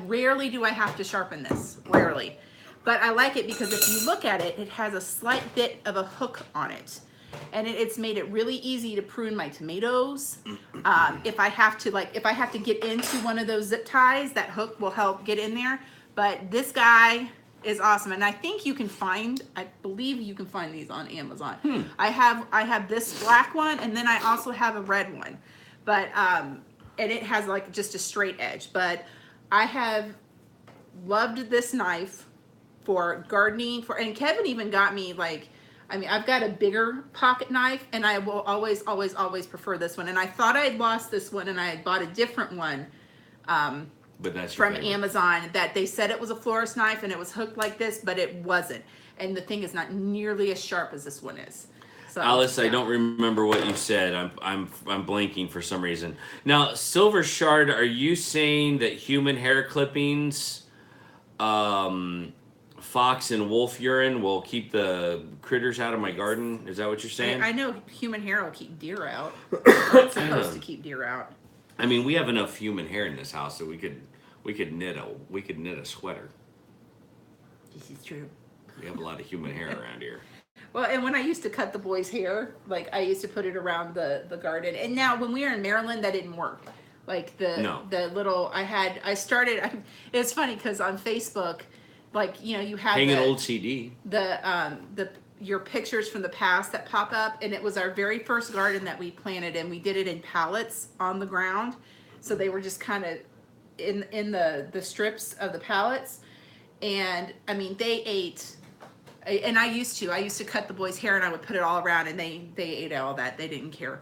Speaker 2: Rarely do I have to sharpen this, rarely. But I like it because if you look at it, it has a slight bit of a hook on it. And it's made it really easy to prune my tomatoes. If I have to get into one of those zip ties, that hook will help get in there. But this guy is awesome, and I believe you can find these on Amazon. I have this black one, and then I also have a red one, but and it has like just a straight edge. But I have loved this knife for gardening, and Kevin even got me like, I mean, I've got a bigger pocket knife, and I will always prefer this one. And I thought I had lost this one, and I had bought a different one.
Speaker 1: But that's your
Speaker 2: from
Speaker 1: favorite.
Speaker 2: Amazon that they said it was a florist knife and it was hooked like this, but it wasn't. And the thing is not nearly as sharp as this one is. So,
Speaker 1: Alice,
Speaker 2: yeah.
Speaker 1: I don't remember what you said. I'm blanking for some reason. Now, Silver Shard, are you saying that human hair clippings, fox and wolf urine will keep the critters out of my garden? Is that what you're saying?
Speaker 2: I know human hair will keep deer out. It's supposed to keep deer out.
Speaker 1: I mean, we have enough human hair in this house that we could knit a sweater.
Speaker 2: This is true.
Speaker 1: We have a lot of human hair around here.
Speaker 2: Well, and when I used to cut the boys' hair, like I used to put it around the garden. And now when we were in Maryland, that didn't work. Like the little it's funny because on Facebook, like, you know, you have
Speaker 1: Hang an old CD.
Speaker 2: Your pictures from the past that pop up, and it was our very first garden that we planted, and we did it in pallets on the ground, so they were just kind of in the strips of the pallets. And I mean, they ate, and I used to cut the boys' hair, and I would put it all around, and they ate all that. They didn't care.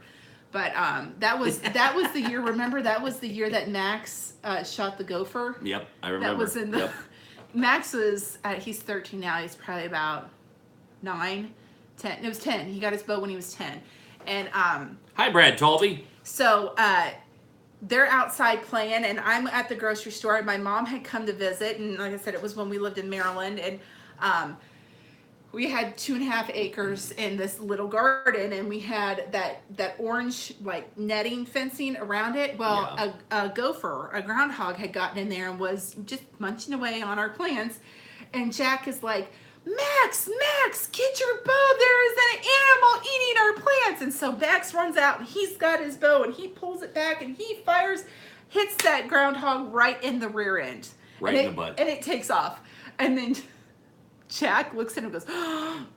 Speaker 2: But that was the year. Remember, that was the year that Max shot the gopher.
Speaker 1: Yep, I remember.
Speaker 2: That was in the.
Speaker 1: Yep.
Speaker 2: Max was he's 13 now. He's probably about 9, 10. It was 10. He got his bow when he was 10. And
Speaker 1: Hi, Brad Talby.
Speaker 2: so they're outside playing, and I'm at the grocery store, and my mom had come to visit, and like I said, it was when we lived in Maryland, and we had 2.5 acres in this little garden, and we had that orange like netting fencing around it. Well,
Speaker 1: Yeah.
Speaker 2: a gopher, a groundhog, had gotten in there and was just munching away on our plants, and Jack is like, Max, get your bow. There is an animal eating our plants. And so Max runs out, and he's got his bow, and he pulls it back, and he hits that groundhog right in the rear end.
Speaker 1: Right in the butt.
Speaker 2: And it takes off. And then Jack looks at him and goes,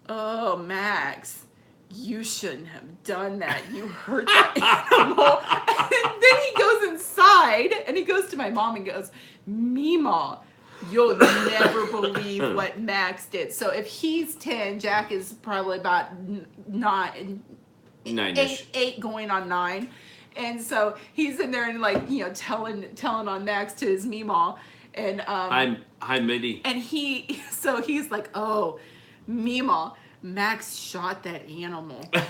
Speaker 2: oh, Max, you shouldn't have done that. You hurt that animal. And then he goes inside, and he goes to my mom and goes, Mima, you'll never believe what Max did. So if he's 10, Jack is probably about
Speaker 1: 9-ish.
Speaker 2: 8 going on 9. And so he's in there and, like, you know, telling on Max to his Meemaw. And
Speaker 1: Hi, Mindy.
Speaker 2: and he's like, oh, Meemaw, Max shot that animal. and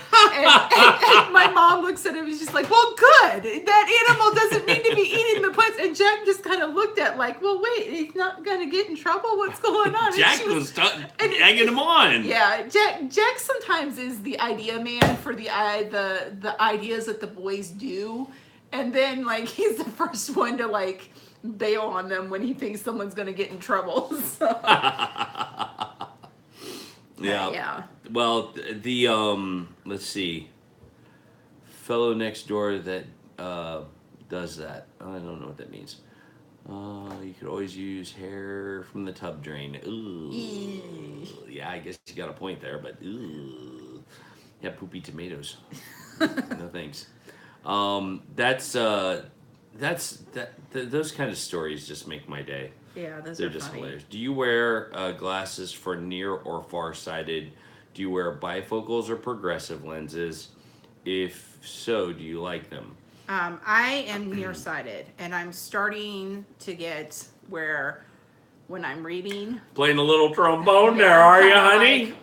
Speaker 2: my mom looks at him and she's like, well, good. That animal doesn't need to be eating the plants. And Jack just kind of looked at like, well, wait, he's not going to get in trouble? What's going on?
Speaker 1: Jack was egging him on.
Speaker 2: Yeah, Jack sometimes is the idea man for the ideas that the boys do. And then, like, he's the first one to, like, bail on them when he thinks someone's going to get in trouble. So.
Speaker 1: Yeah.
Speaker 2: Yeah.
Speaker 1: Well, the let's see, fellow next door that does that. I don't know what that means. You could always use hair from the tub drain. Ooh. Yeah, I guess you got a point there, but ooh. Yeah, poopy tomatoes. No thanks. Those kind of stories just make my day.
Speaker 2: Yeah, those
Speaker 1: They're
Speaker 2: are
Speaker 1: just
Speaker 2: funny.
Speaker 1: hilarious. Do you wear glasses for near or far-sighted? Do you wear bifocals or progressive lenses? If so, do you like them?
Speaker 2: I am nearsighted, and I'm starting to get where when I'm reading.
Speaker 1: Playing a little trombone
Speaker 2: Yeah,
Speaker 1: there, are you,
Speaker 2: kinda
Speaker 1: honey?
Speaker 2: like-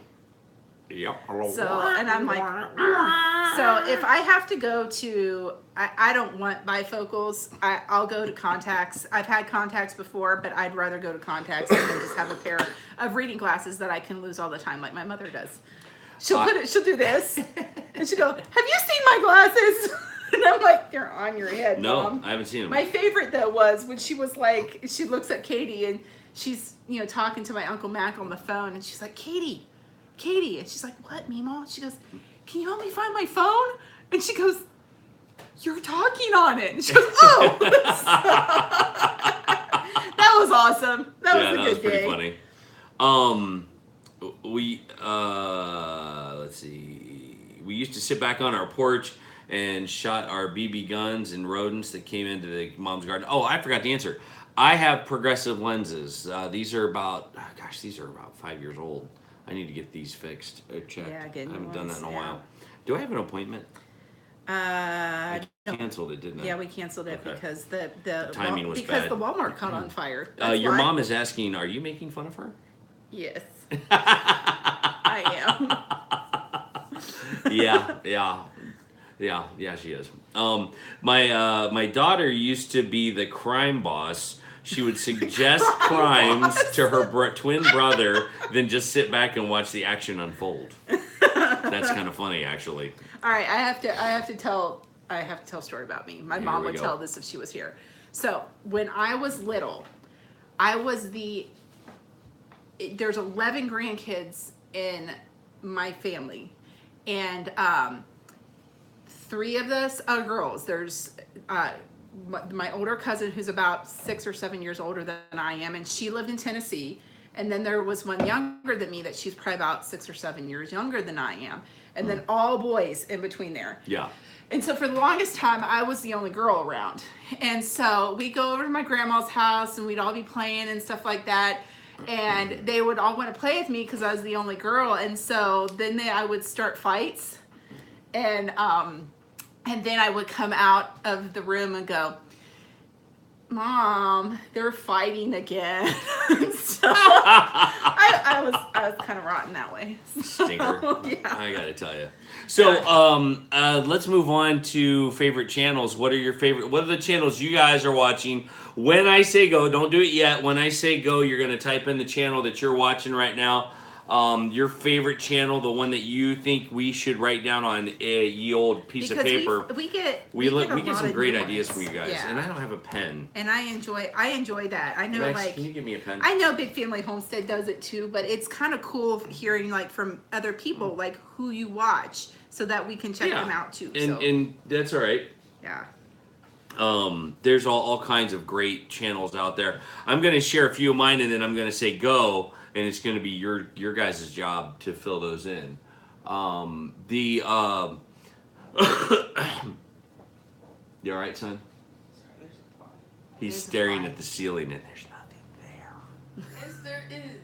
Speaker 1: Yep.
Speaker 2: So, and I'm like, so if I have to go to, I don't want bifocals. I'll go to contacts. I've had contacts before, but I'd rather go to contacts than just have a pair of reading glasses that I can lose all the time, like my mother does. She'll do this, and she'll go, "Have you seen my glasses?" And I'm like, "They're on your head,
Speaker 1: No,
Speaker 2: Mom."
Speaker 1: I haven't seen them.
Speaker 2: My favorite though was when she was like, she looks at Katie and she's, talking to my Uncle Mac on the phone, and she's like, Katie, and she's like, "What, Meemaw?" She goes, "Can you help me find my phone?" And she goes, "You're talking on it." And she goes, "Oh." That was awesome. That was a good
Speaker 1: pretty
Speaker 2: day.
Speaker 1: funny. Let's see. We used to sit back on our porch and shot our BB guns and rodents that came into the mom's garden. Oh, I forgot the answer. I have progressive lenses. These are about 5 years old. I need to get these fixed. Checked.
Speaker 2: Yeah,
Speaker 1: I haven't done that in a while. Do I have an appointment?
Speaker 2: I
Speaker 1: Canceled it, didn't I?
Speaker 2: Yeah, we canceled it
Speaker 1: Okay.
Speaker 2: because the
Speaker 1: timing was
Speaker 2: because
Speaker 1: bad.
Speaker 2: the Walmart caught on fire. That's
Speaker 1: Your
Speaker 2: why.
Speaker 1: mom is asking, are you making fun of her?
Speaker 2: Yes, I am.
Speaker 1: Yeah, she is. My daughter used to be the crime boss. She would suggest crimes to her twin brother, then just sit back and watch the action unfold. That's kind of funny, actually.
Speaker 2: All right, I have to tell a story about me. My mom would
Speaker 1: go.
Speaker 2: tell this if she was here. So when I was little, there's 11 grandkids in my family, and 3 of us are girls. There's my older cousin who's about 6 or 7 years older than I am, and she lived in Tennessee. And then there was one younger than me that she's probably about 6 or 7 years younger than I am. And then all boys in between there.
Speaker 1: Yeah.
Speaker 2: And so for the longest time, I was the only girl around. And so we go over to my grandma's house and we'd all be playing and stuff like that. And they would all want to play with me because I was the only girl. And so then I would start fights. And then I would come out of the room and go, "Mom, they're fighting again." So I was kind of rotten that way.
Speaker 1: Stinker.
Speaker 2: Yeah.
Speaker 1: I gotta tell you. So let's move on to favorite channels. What are the channels you guys are watching? When I say go, don't do it yet. When I say go, you're gonna type in the channel that you're watching right now. Your favorite channel, the one that you think we should write down on a ye old piece of paper.
Speaker 2: We get
Speaker 1: some great ideas from you guys,
Speaker 2: yeah.
Speaker 1: and I don't have a pen.
Speaker 2: And I enjoy that. I know,
Speaker 1: Rex, can you give me a pen?
Speaker 2: I know Big Family Homestead does it too, but it's kind of cool hearing from other people who you watch, so that we can check them out too.
Speaker 1: And that's all right.
Speaker 2: Yeah.
Speaker 1: There's all kinds of great channels out there. I'm going to share a few of mine, and then I'm going to say go, and it's going to be your guys' job to fill those in. You all right, son? He's staring at the ceiling, and there's nothing there.
Speaker 3: Yes,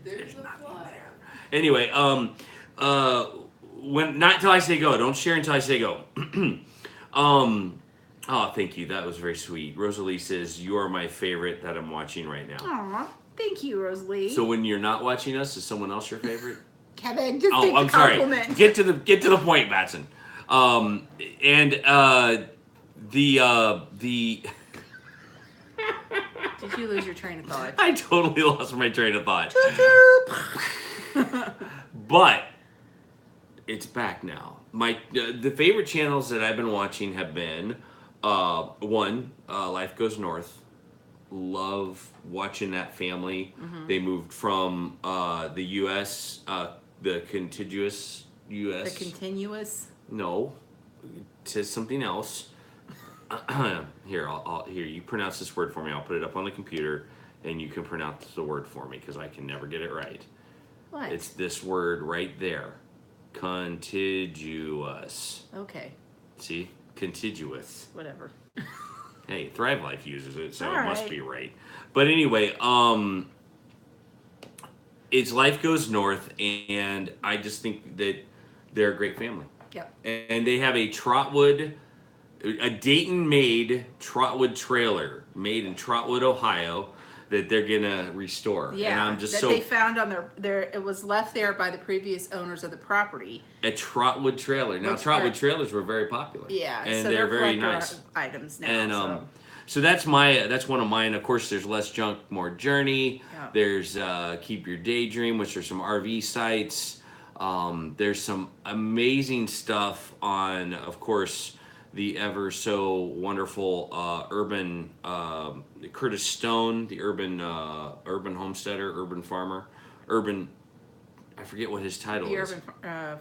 Speaker 3: there's a fly.
Speaker 1: Anyway, when not till I say go. Don't share until I say go. Oh, thank you. That was very sweet. Rosalie says, "You are my favorite that I'm watching right now."
Speaker 2: Aw, thank you, Rosalie.
Speaker 1: So when you're not watching us, is someone else your favorite?
Speaker 2: Kevin, just
Speaker 1: Oh,
Speaker 2: take
Speaker 1: I'm
Speaker 2: the
Speaker 1: sorry.
Speaker 2: compliment.
Speaker 1: Get to the point, Batson. The
Speaker 2: Did you lose your train of thought?
Speaker 1: I totally lost my train of thought. But it's back now. The favorite channels that I've been watching have been Life Goes North. Love watching that family. Mm-hmm. They moved from the U.S. the contiguous U.S.
Speaker 2: The continuous.
Speaker 1: No, it says something else. Here, here. You pronounce this word for me. I'll put it up on the computer, and you can pronounce the word for me because I can never get it right.
Speaker 2: What?
Speaker 1: It's this word right there. Contiguous.
Speaker 2: Okay.
Speaker 1: See? Contiguous.
Speaker 2: Whatever.
Speaker 1: Hey, Thrive Life uses it, so
Speaker 2: All
Speaker 1: it must
Speaker 2: right.
Speaker 1: be right. But anyway, it's Life Goes North, and I just think that they're a great family.
Speaker 2: Yep.
Speaker 1: And they have a Dayton-made Trotwood trailer made in Trotwood, Ohio, that they're gonna restore.
Speaker 2: Yeah.
Speaker 1: And I'm just
Speaker 2: that they found on their it was left there by the previous owners of the property.
Speaker 1: A Trotwood trailer. Now, Trotwood trailers were very popular.
Speaker 2: Yeah.
Speaker 1: And
Speaker 2: so
Speaker 1: they're very
Speaker 2: collector
Speaker 1: nice
Speaker 2: items now.
Speaker 1: And so that's one of mine. Of course, there's Less Junk, More Journey.
Speaker 2: Yeah.
Speaker 1: There's Keep Your Daydream, which are some RV sites. There's some amazing stuff on, of course, the ever so wonderful urban Curtis Stone, the urban homesteader, urban farmer, I forget what his title
Speaker 2: the
Speaker 1: is.
Speaker 2: urban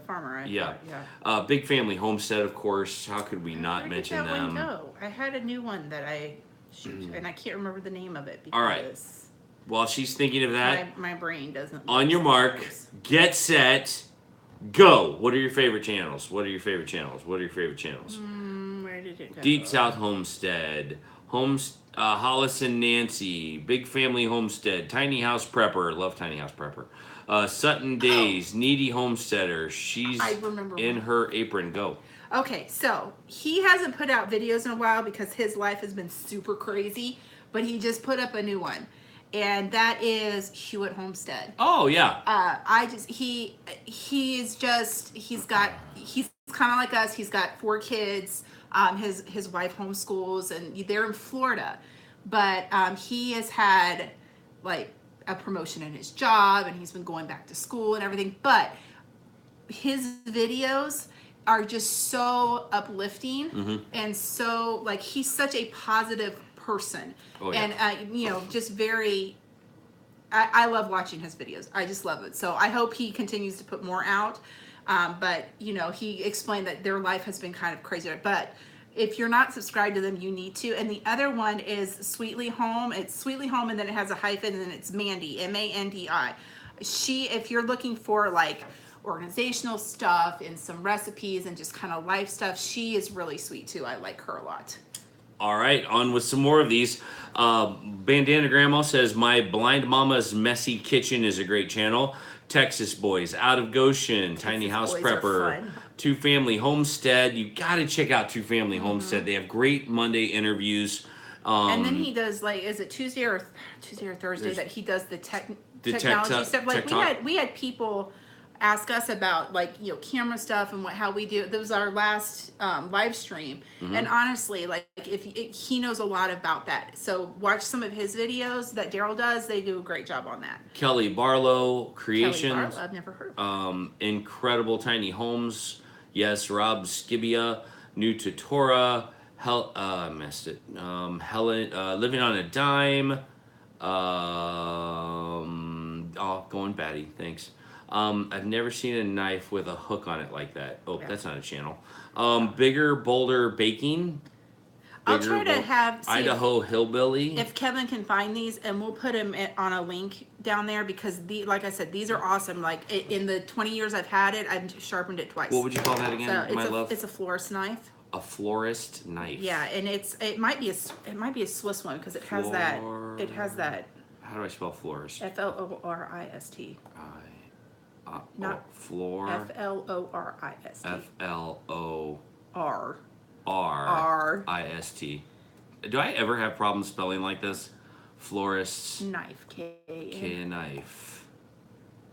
Speaker 2: farmer.
Speaker 1: Yeah.
Speaker 2: Yeah.
Speaker 1: Big Family Homestead, of course. How could we not
Speaker 2: Where
Speaker 1: mention
Speaker 2: did that
Speaker 1: them?
Speaker 2: one go? I had a new one that and I can't remember the name of it because
Speaker 1: All right. While she's thinking of that,
Speaker 2: my brain doesn't.
Speaker 1: on your mark, get set, go. What are your favorite channels? Where did it go? Deep South Homestead, Hollis and Nancy, Big Family Homestead, Tiny House Prepper, love Tiny House Prepper, Sutton Days, Needy Homesteader, she's
Speaker 2: I remember
Speaker 1: in
Speaker 2: one.
Speaker 1: her apron, go.
Speaker 2: Okay, so he hasn't put out videos in a while because his life has been super crazy, but he just put up a new one, and that is Hewitt Homestead.
Speaker 1: Oh yeah.
Speaker 2: He's kind of like us. He's got 4 kids. His wife homeschools, and they're in Florida, but he has had like a promotion in his job, and he's been going back to school and everything. But his videos are just so uplifting, and so like he's such a positive person, and just very. I love watching his videos. I just love it. So I hope he continues to put more out. But he explained that their life has been kind of crazy. But if you're not subscribed to them, you need to. And the other one is Sweetly Home. It's Sweetly Home, and then it has a hyphen, and then it's Mandy, Mandi. If you're looking for like organizational stuff and some recipes and just kind of life stuff, she is really sweet too. I like her a lot.
Speaker 1: All right, on with some more of these. Bandana Grandma says, my Blind Mama's Messy Kitchen is a great channel. Texas Boys, Out of Goshen, Tiny House Prepper, Two Family Homestead. You got to check out Two Family Homestead. They have great Monday interviews.
Speaker 2: And then he does, like, is it Tuesday or Thursday that he does the technology stuff? Like we had people ask us about camera stuff and how we do. That was our last live stream, and honestly, he knows a lot about that. So watch some of his videos that Daryl does. They do a great job on that.
Speaker 1: Kelly Barlow Creations.
Speaker 2: I've never heard of
Speaker 1: Incredible Tiny Homes. Yes, Rob Skibia, New Tutora. I missed it. Helen, Living on a Dime. Goin Batty. Thanks. I've never seen a knife with a hook on it like that. Oh, that's not a channel. Bigger Boulder Baking.
Speaker 2: I'll try to have
Speaker 1: Idaho Hillbilly.
Speaker 2: If Kevin can find these, and we'll put them on a link down there because like I said, these are awesome. Like in the 20 years I've had it, I've sharpened it twice.
Speaker 1: What would you call that again, love?
Speaker 2: It's a florist knife.
Speaker 1: A florist knife.
Speaker 2: Yeah, and it might be a Swiss one because it has that. It has that.
Speaker 1: How do I spell florist?
Speaker 2: Florist. Not
Speaker 1: floor.
Speaker 2: Florist.
Speaker 1: Florist. Do I ever have problems spelling like this? Florist.
Speaker 2: Knife.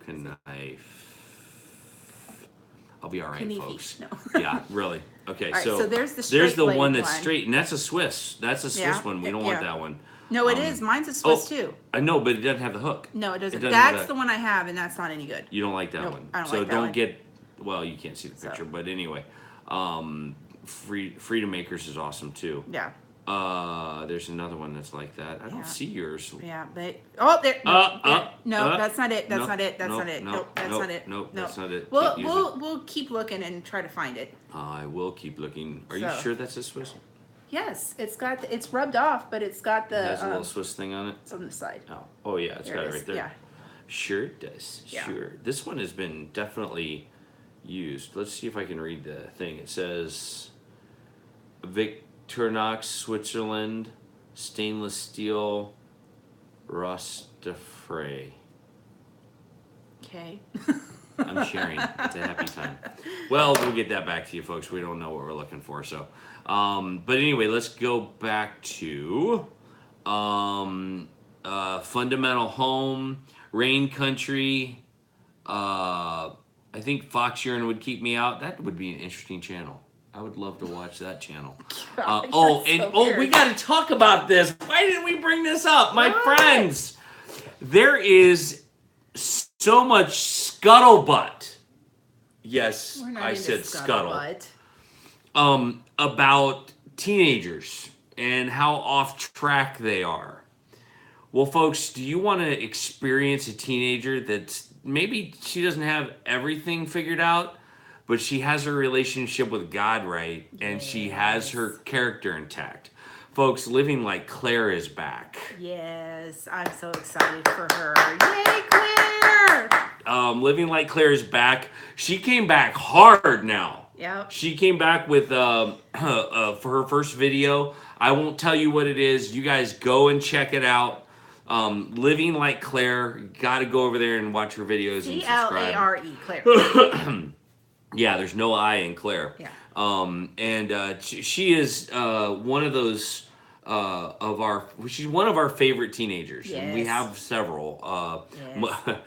Speaker 1: Knife. I'll be all right, folks.
Speaker 2: No.
Speaker 1: Yeah, really. Okay,
Speaker 2: right, so there's the
Speaker 1: there's the one
Speaker 2: blade
Speaker 1: that's straight, and that's a Swiss. That's a Swiss one. We don't want that one.
Speaker 2: No, it is. Mine's a Swiss too.
Speaker 1: I know, but it doesn't have the hook.
Speaker 2: No, it doesn't. That's the one I have, and that's not any good.
Speaker 1: You don't like that one.
Speaker 2: I don't
Speaker 1: so
Speaker 2: like that
Speaker 1: don't
Speaker 2: one.
Speaker 1: get. Well, you can't see the picture, but anyway, Freedom Makers is awesome too.
Speaker 2: Yeah.
Speaker 1: There's another one that's like that. I don't see yours.
Speaker 2: Yeah, but there. No, that's not it. That's not it. That's not it. Nope, that's not it.
Speaker 1: Nope, that's not it.
Speaker 2: We'll keep looking and try to find it.
Speaker 1: I will keep looking. Are you sure that's a Swiss?
Speaker 2: Yes, it's rubbed off, but it's got the.
Speaker 1: It has a little Swiss thing on it.
Speaker 2: It's on the side.
Speaker 1: Oh yeah, it's got it right there.
Speaker 2: Yeah.
Speaker 1: Sure it does.
Speaker 2: Yeah.
Speaker 1: Sure. This one has been definitely used. Let's see if I can read the thing. It says Victorinox, Switzerland, stainless steel, Rostafray.
Speaker 2: Okay.
Speaker 1: I'm sharing. It's a happy time. Well, we'll get that back to you, folks. We don't know what we're looking for. So, but anyway, let's go back to Fundamental Home, Rain Country. I think Fox Urine would keep me out. That would be an interesting channel. I would love to watch that channel. We got to talk about this. Why didn't we bring this up, my friends? There is so much scuttlebutt. Yes, I said scuttle. About teenagers and how off track they are. Well, folks, do you want to experience a teenager that's maybe she doesn't have everything figured out, but she has her relationship with God right, and she has her character intact? Folks, Living Like Claire is back.
Speaker 2: Yes, I'm so excited for her. Yay, Claire!
Speaker 1: Living Like Claire is back. She came back hard now.
Speaker 2: Yep.
Speaker 1: She came back with for her first video. I won't tell you what it is. You guys go and check it out. Living Like Claire. Got to go over there and watch her videos and subscribe.
Speaker 2: Claire. Claire.
Speaker 1: Yeah, there's no I in Claire.
Speaker 2: Yeah.
Speaker 1: She is one of those she's one of our favorite teenagers.
Speaker 2: Yes.
Speaker 1: And we have several.
Speaker 2: Yes.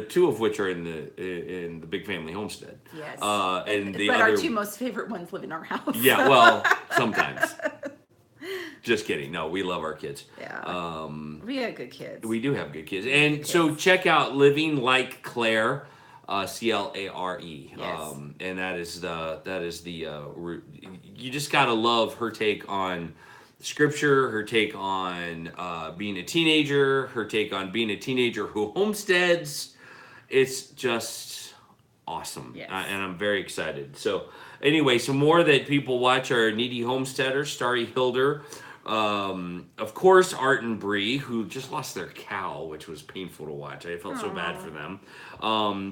Speaker 1: Two of which are in the Big Family Homestead.
Speaker 2: Yes.
Speaker 1: But
Speaker 2: our two most favorite ones live in our house.
Speaker 1: Yeah, well, sometimes. Just kidding. No, we love our kids.
Speaker 2: Yeah. We have good kids.
Speaker 1: We do have good kids. And so check out Living Like Claire, Clare.
Speaker 2: Yes.
Speaker 1: And that is the you just got to love her take on scripture, her take on being a teenager, her take on being a teenager who homesteads. It's just awesome.
Speaker 2: Yes.
Speaker 1: And I'm very excited. So anyway, some more that people watch are Needy Homesteader, Starry Hilder, of course, Art and Bree, who just lost their cow, which was painful to watch. I felt so bad for them.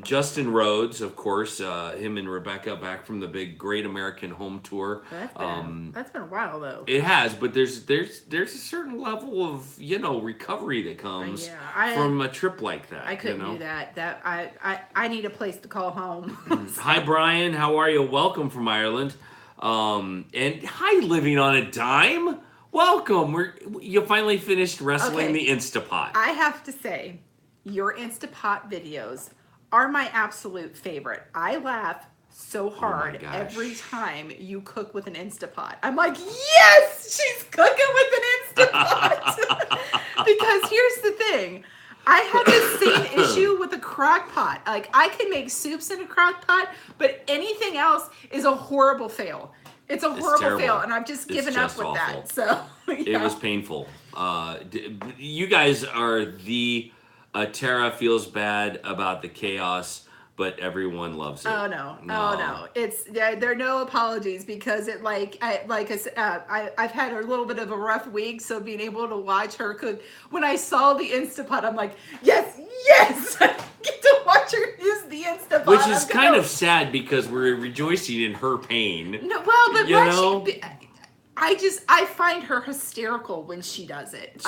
Speaker 1: Justin Rhodes, of course, him and Rebecca back from the big Great American Home Tour.
Speaker 2: That's been a while though.
Speaker 1: It has, but there's a certain level of recovery that comes from a trip like that.
Speaker 2: I couldn't do that. I need a place to call home.
Speaker 1: Hi Brian, how are you? Welcome from Ireland. And hi, Living on a Dime. Welcome. You finally finished wrestling the Instapot.
Speaker 2: I have to say, your Instapot videos are my absolute favorite. I laugh so hard every time you cook with an Instapot. I'm like, yes, she's cooking with an Instapot. Because here's the thing. I have the same issue with a crock pot. Like, I can make soups in a crock pot, but anything else is a horrible fail. It's a horrible fail, and I've just given up with that. So
Speaker 1: it was painful. You guys are Tara feels bad about the chaos, but everyone loves it.
Speaker 2: Oh no! It's there are no apologies because I've had a little bit of a rough week. So being able to watch her cook, when I saw the Instapot, I'm like, yes, I get to watch her use the Instapot.
Speaker 1: Which is kind of sad because we're rejoicing in her pain.
Speaker 2: No, well, but I find her hysterical when she does it.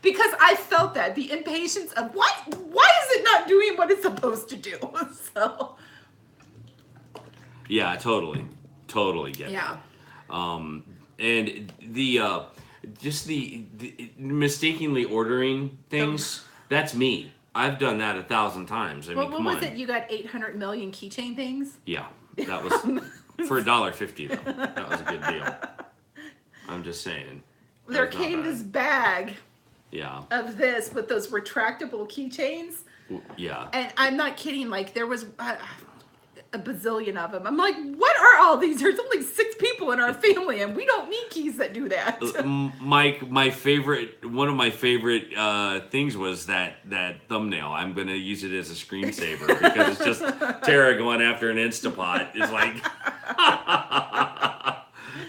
Speaker 2: Because I felt that the impatience of why is it not doing what it's supposed to do? So
Speaker 1: yeah, totally get that. And the mistakenly ordering things, that's me. I've done that 1,000 times. I mean,
Speaker 2: what was it? You got 800 million keychain things?
Speaker 1: Yeah, that was for $1.50 though. That was a good deal. I'm just saying.
Speaker 2: There came this bag.
Speaker 1: Yeah.
Speaker 2: Of this with those retractable keychains.
Speaker 1: Yeah.
Speaker 2: And I'm not kidding. Like there was a bazillion of them. I'm like, what are all these? There's only 6 people in our family, and we don't need keys that do that.
Speaker 1: Mike, one of my favorite things was that thumbnail. I'm gonna use it as a screensaver because it's just Tara going after an Instapot. It's like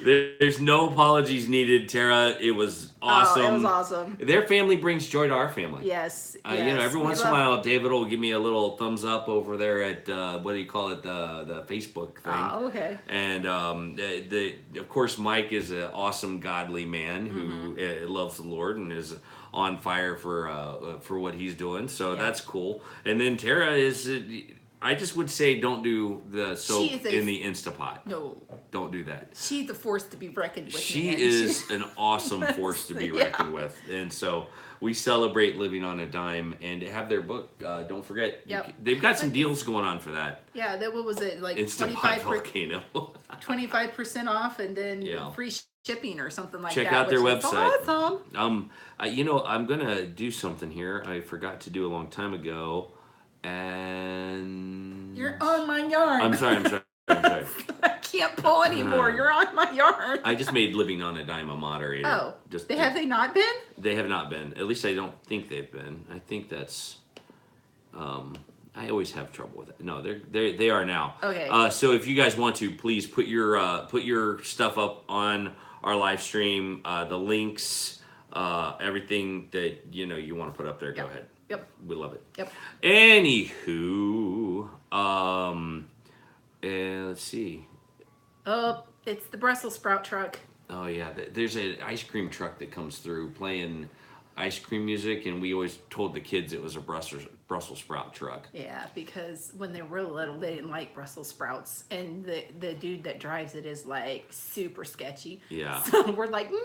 Speaker 1: there's no apologies needed, Tara. It was awesome.
Speaker 2: Oh, it was awesome.
Speaker 1: Their family brings joy to our family.
Speaker 2: Yes.
Speaker 1: Every once in a while, David will give me a little thumbs up over there at what do you call it, the Facebook thing.
Speaker 2: Oh, okay.
Speaker 1: And of course, Mike is an awesome, godly man who loves the Lord and is on fire for what he's doing. So that's cool. And then Tara is. I just would say don't do the soap in the Instapot. No. Don't do that.
Speaker 2: She's a force to be reckoned with.
Speaker 1: She is an awesome force to be reckoned with. And so we celebrate living on a dime and have their book. Don't forget.
Speaker 2: Yep.
Speaker 1: They've got some deals going on for that.
Speaker 2: Yeah, what was it? Like
Speaker 1: Instapot Volcano.
Speaker 2: 25% off and then free shipping or something like
Speaker 1: Check
Speaker 2: that.
Speaker 1: Check out their website.
Speaker 2: Awesome.
Speaker 1: I'm going to do something here I forgot to do a long time ago. And
Speaker 2: you're on my yarn.
Speaker 1: I'm sorry.
Speaker 2: I can't pull anymore. You're on my yarn.
Speaker 1: I just made Living on a Dime a moderator.
Speaker 2: Oh, have they not been?
Speaker 1: They have not been. At least I don't think they've been. I think that's. I always have trouble with it. No, they are now.
Speaker 2: Okay.
Speaker 1: So if you guys want to, please put your stuff up on our live stream. The links, everything that you want to put up there. Go ahead.
Speaker 2: Yep.
Speaker 1: We love it.
Speaker 2: Yep.
Speaker 1: Anywho, let's see.
Speaker 2: Oh, it's the Brussels sprout truck.
Speaker 1: Oh yeah, there's an ice cream truck that comes through playing ice cream music, and we always told the kids it was a Brussels sprout truck.
Speaker 2: Yeah, because when they were little, they didn't like Brussels sprouts, and the dude that drives it is like super sketchy.
Speaker 1: Yeah.
Speaker 2: So we're like, no,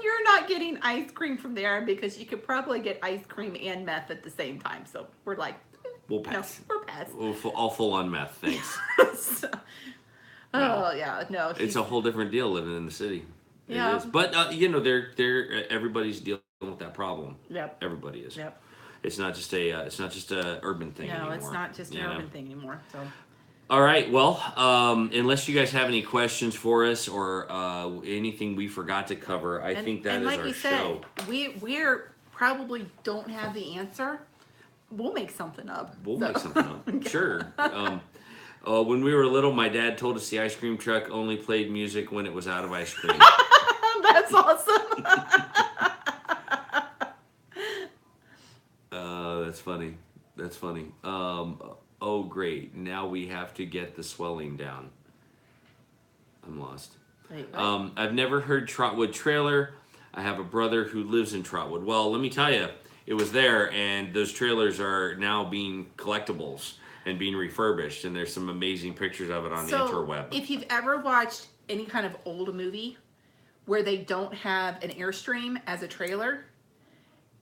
Speaker 2: you're not getting ice cream from there because you could probably get ice cream and meth at the same time. So we're like,
Speaker 1: we'll pass.
Speaker 2: No, we're pass.
Speaker 1: All full on meth, thanks.
Speaker 2: Oh yeah, no.
Speaker 1: It's a whole different deal living in the city.
Speaker 2: Yeah.
Speaker 1: It is. But they're everybody's dealing with that problem.
Speaker 2: Yep.
Speaker 1: Everybody is.
Speaker 2: Yep.
Speaker 1: It's not just a urban thing anymore.
Speaker 2: No, it's not just an urban thing anymore. So.
Speaker 1: All right. Well, unless you guys have any questions for us or anything we forgot to cover, I think that is
Speaker 2: like
Speaker 1: our show.
Speaker 2: We're probably don't have the answer. We'll make something up.
Speaker 1: Make something up. Sure. When we were little, my dad told us the ice cream truck only played music when it was out of ice cream.
Speaker 2: That's awesome.
Speaker 1: That's funny. Oh, great. Now we have to get the swelling down. I'm lost.
Speaker 2: Wait, what?
Speaker 1: I've never heard Trotwood trailer. I have a brother who lives in Trotwood. Well, let me tell you, it was there, and those trailers are now being collectibles and being refurbished, and there's some amazing pictures of it on the interweb.
Speaker 2: If you've ever watched any kind of old movie where they don't have an Airstream as a trailer,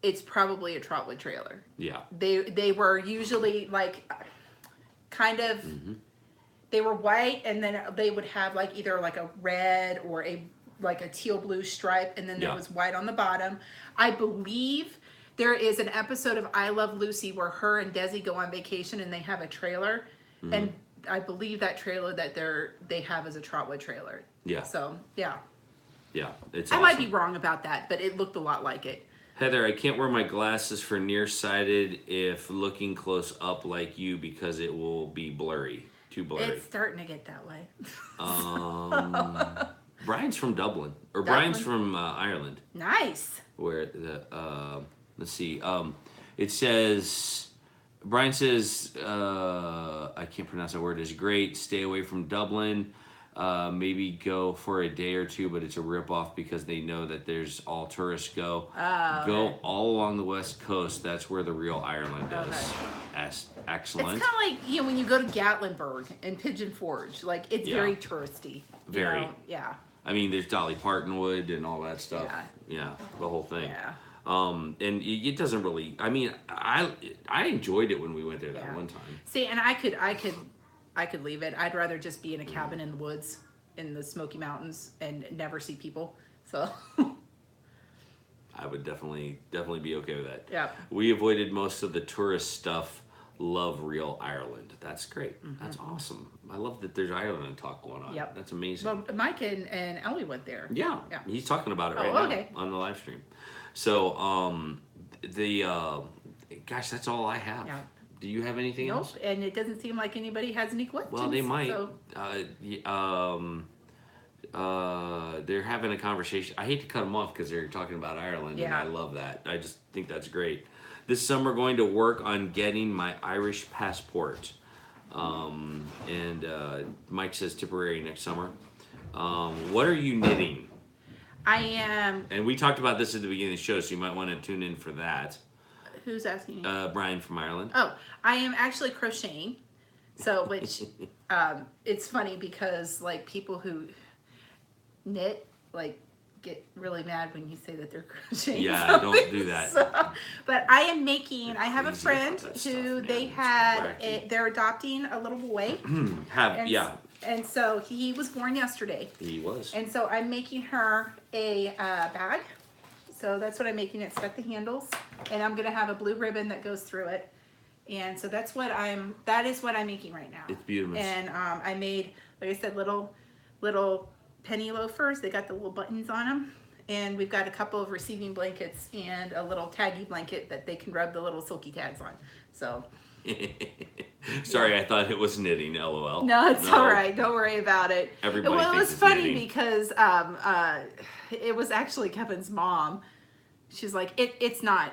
Speaker 2: it's probably a Trotwood trailer. Yeah. They were usually like kind of they were white, and then they would have like either like a red or a teal blue stripe, and then there was white on the bottom. I believe there is an episode of I Love Lucy where her and Desi go on vacation and they have a trailer, and I believe that trailer that they have is a Trotwood trailer. Yeah. So yeah. Yeah, it's. I might be wrong about that, but it looked a lot like it.
Speaker 1: Heather, I can't wear my glasses for nearsighted if looking close up like you because it will be blurry. Too blurry.
Speaker 2: It's starting to get that way.
Speaker 1: Brian's from Dublin. Brian's from Ireland.
Speaker 2: Nice.
Speaker 1: Where let's see. It says, Brian says, I can't pronounce that word, is great. Stay away from Dublin. Maybe go for a day or two, but it's a ripoff because they know that there's all tourists go. Go all along the west coast. That's where the real Ireland is. Excellent.
Speaker 2: It's kind of like when you go to Gatlinburg and Pigeon Forge. Like it's very touristy.
Speaker 1: Very.
Speaker 2: Yeah.
Speaker 1: I mean, there's Dolly Parton Wood and all that stuff. Yeah. The whole thing.
Speaker 2: Yeah.
Speaker 1: And it doesn't really. I mean, I enjoyed it when we went there that one time.
Speaker 2: See, and I could leave it. I'd rather just be in a cabin in the woods in the Smoky Mountains and never see people. So
Speaker 1: I would definitely be okay with that.
Speaker 2: Yeah.
Speaker 1: We avoided most of the tourist stuff love real Ireland. That's great. That's awesome. I love that there's Ireland talk going on.
Speaker 2: Yep.
Speaker 1: That's amazing.
Speaker 2: Well, Mike and Ellie went there.
Speaker 1: Yeah,
Speaker 2: Yeah.
Speaker 1: he's talking about it right now on the live stream. So, gosh, that's all I have.
Speaker 2: Yeah.
Speaker 1: Do you have anything else?
Speaker 2: Nope, and it doesn't seem like anybody has any questions.
Speaker 1: Well, they might.
Speaker 2: So.
Speaker 1: They're having a conversation. I hate to cut them off because they're talking about Ireland, and
Speaker 2: Yeah.
Speaker 1: I love that. I just think that's great. This summer, going to work on getting my Irish passport. And Mike says Tipperary next summer. What are you knitting?
Speaker 2: I am.
Speaker 1: And we talked about this at the beginning of the show, so you might want to tune in for that.
Speaker 2: Who's asking?
Speaker 1: Brian from Ireland.
Speaker 2: Oh, I am actually crocheting. So, which it's funny because like people who knit like get really mad when you say that they're crocheting.
Speaker 1: Yeah,
Speaker 2: something.
Speaker 1: don't do that.
Speaker 2: So, but I am making. I have a
Speaker 1: Crazy
Speaker 2: friend
Speaker 1: about that
Speaker 2: who
Speaker 1: stuff,
Speaker 2: they
Speaker 1: man.
Speaker 2: had. They're adopting a little boy.
Speaker 1: Yeah,
Speaker 2: And so he was born yesterday.
Speaker 1: he was.
Speaker 2: And so I'm making her a bag. So that's what I'm making. It's got the handles, and I'm gonna have a blue ribbon that goes through it. And so that is what I'm making right now.
Speaker 1: It's beautiful.
Speaker 2: And I made, like I said, little penny loafers. They got the little buttons on them. And we've got a couple of receiving blankets and a little taggy blanket that they can rub the little silky tags on. So.
Speaker 1: Sorry, I thought it was knitting. LOL.
Speaker 2: No, it's all right. Don't worry about it.
Speaker 1: Everybody
Speaker 2: Well, it
Speaker 1: thinks
Speaker 2: was
Speaker 1: it's
Speaker 2: funny
Speaker 1: knitting.
Speaker 2: because it was actually Kevin's mom. She's like, it's not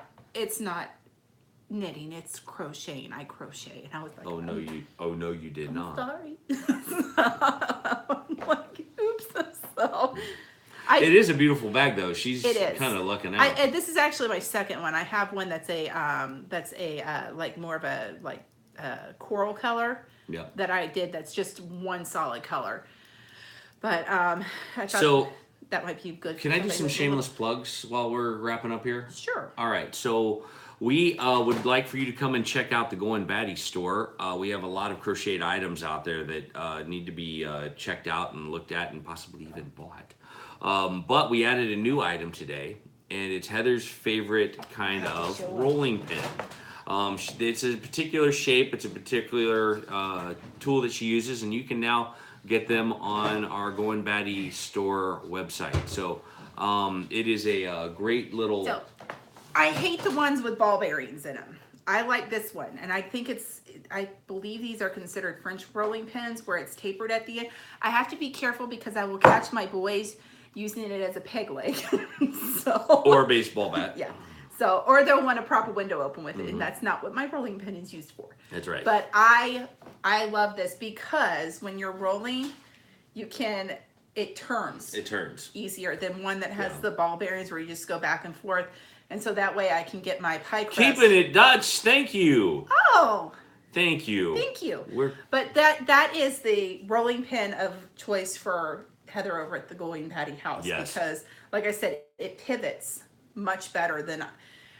Speaker 2: knitting. It's crocheting. I crochet, and I was like,
Speaker 1: Oh no, you did
Speaker 2: I'm
Speaker 1: not.
Speaker 2: sorry. I'm like, oops. So,
Speaker 1: It is a beautiful bag though. She's
Speaker 2: It is.
Speaker 1: kind of lucking out.
Speaker 2: and this is actually my second one. I have one that's a like more of a like coral color.
Speaker 1: Yeah.
Speaker 2: That I did. That's just one solid color. But I thought
Speaker 1: So
Speaker 2: that might be good.
Speaker 1: can I do
Speaker 2: somebody
Speaker 1: some
Speaker 2: with a
Speaker 1: shameless plugs while we're wrapping up here?
Speaker 2: Sure.
Speaker 1: All right, so we would like for you to come and check out the Goin Batty store. We have a lot of crocheted items out there that need to be checked out and looked at and possibly even bought. But we added a new item today, and it's Heather's favorite kind of rolling pin. It's a particular shape. It's a particular tool that she uses, and you can now get them on our Goin Batty store website. So it is a great little...
Speaker 2: So I hate the ones with ball bearings in them. I like this one, and I think I believe these are considered French rolling pins where it's tapered at the end. I have to be careful because I will catch my boys using it as a peg leg.
Speaker 1: Or a baseball bat.
Speaker 2: Yeah. So, or they'll want to prop a window open with it, and that's not what my rolling pin is used for.
Speaker 1: That's right.
Speaker 2: But I love this because when you're rolling, it turns.
Speaker 1: It turns.
Speaker 2: Easier than one that has the ball bearings where you just go back and forth. And so that way I can get my pie crust.
Speaker 1: Keeping it Dutch. Thank you.
Speaker 2: Oh,
Speaker 1: Thank you.
Speaker 2: thank you. But that is the rolling pin of choice for Heather over at the Goin Batty house.
Speaker 1: Yes.
Speaker 2: Because, like I said, it pivots much better than...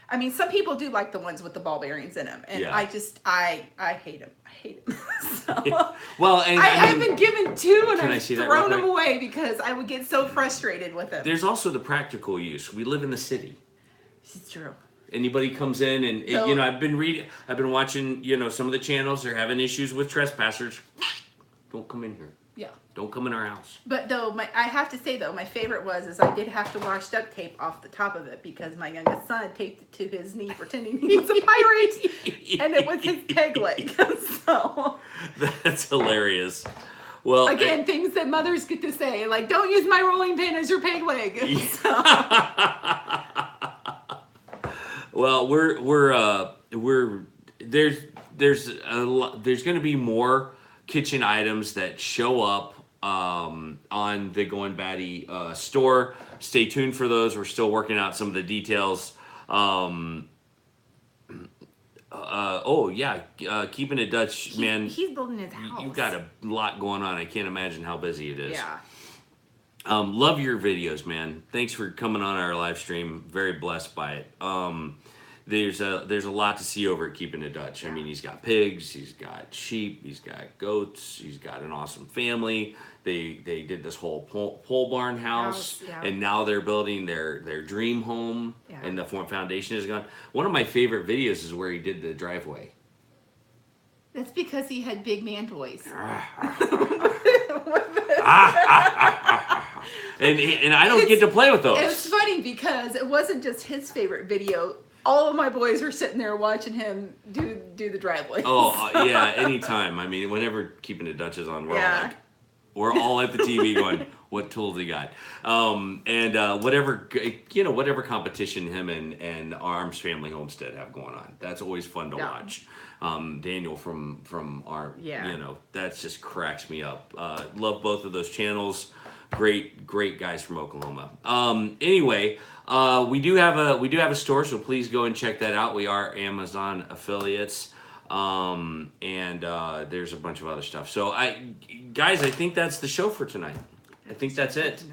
Speaker 2: I mean, some people do like the ones with the ball bearings in them, and
Speaker 1: Yeah.
Speaker 2: I hate them. I hate them. So,
Speaker 1: Well, and
Speaker 2: I've been given two, and
Speaker 1: Can I
Speaker 2: I've
Speaker 1: see that
Speaker 2: thrown
Speaker 1: real
Speaker 2: them
Speaker 1: quick?
Speaker 2: away because I would get so frustrated with them.
Speaker 1: there's also the practical use. We live in the city.
Speaker 2: It's true.
Speaker 1: Anybody comes in and
Speaker 2: So-
Speaker 1: I've been watching, some of the channels. They're having issues with trespassers. Don't come in here.
Speaker 2: Yeah.
Speaker 1: Don't come in our house.
Speaker 2: But though, I have to say though, my favorite is I did have to wash duct tape off the top of it because my youngest son taped it to his knee pretending he was a pirate, and it was his peg leg. So
Speaker 1: That's hilarious. Well,
Speaker 2: again, things that mothers get to say, like, don't use my rolling pin as your peg leg. So,
Speaker 1: well, there's going to be more kitchen items that show up on the Goin Batty store. Stay tuned for those. We're still working out some of the details. Keeping it Dutch, man.
Speaker 2: he's building his house.
Speaker 1: You got a lot going on. I can't imagine how busy it is.
Speaker 2: Yeah.
Speaker 1: Love your videos, man. Thanks for coming on our live stream. Very blessed by it. There's a lot to see over at Keeping It Dutch. I mean, he's got pigs, he's got sheep, he's got goats, he's got an awesome family. They did this whole pole barn house,
Speaker 2: Yeah.
Speaker 1: and now they're building their dream home,
Speaker 2: Yeah.
Speaker 1: and the foundation is gone. One of my favorite videos is where he did the driveway.
Speaker 2: That's because he had big man voice.
Speaker 1: and I don't get to play with those.
Speaker 2: It was funny because it wasn't just his favorite video. All of my boys were sitting there watching him do the driveway.
Speaker 1: Oh, yeah, anytime. I mean, whenever Keeping It Dutch is on, we're all at the TV going, what tools he got? Whatever competition him and Arms Family Homestead have going on. That's always fun to watch. Daniel from our, that just cracks me up. Love both of those channels. Great guys from Oklahoma. Anyway, we do have a store, so please go and check that out. We are Amazon affiliates. There's a bunch of other stuff. So I think that's the show for tonight. I think that's it.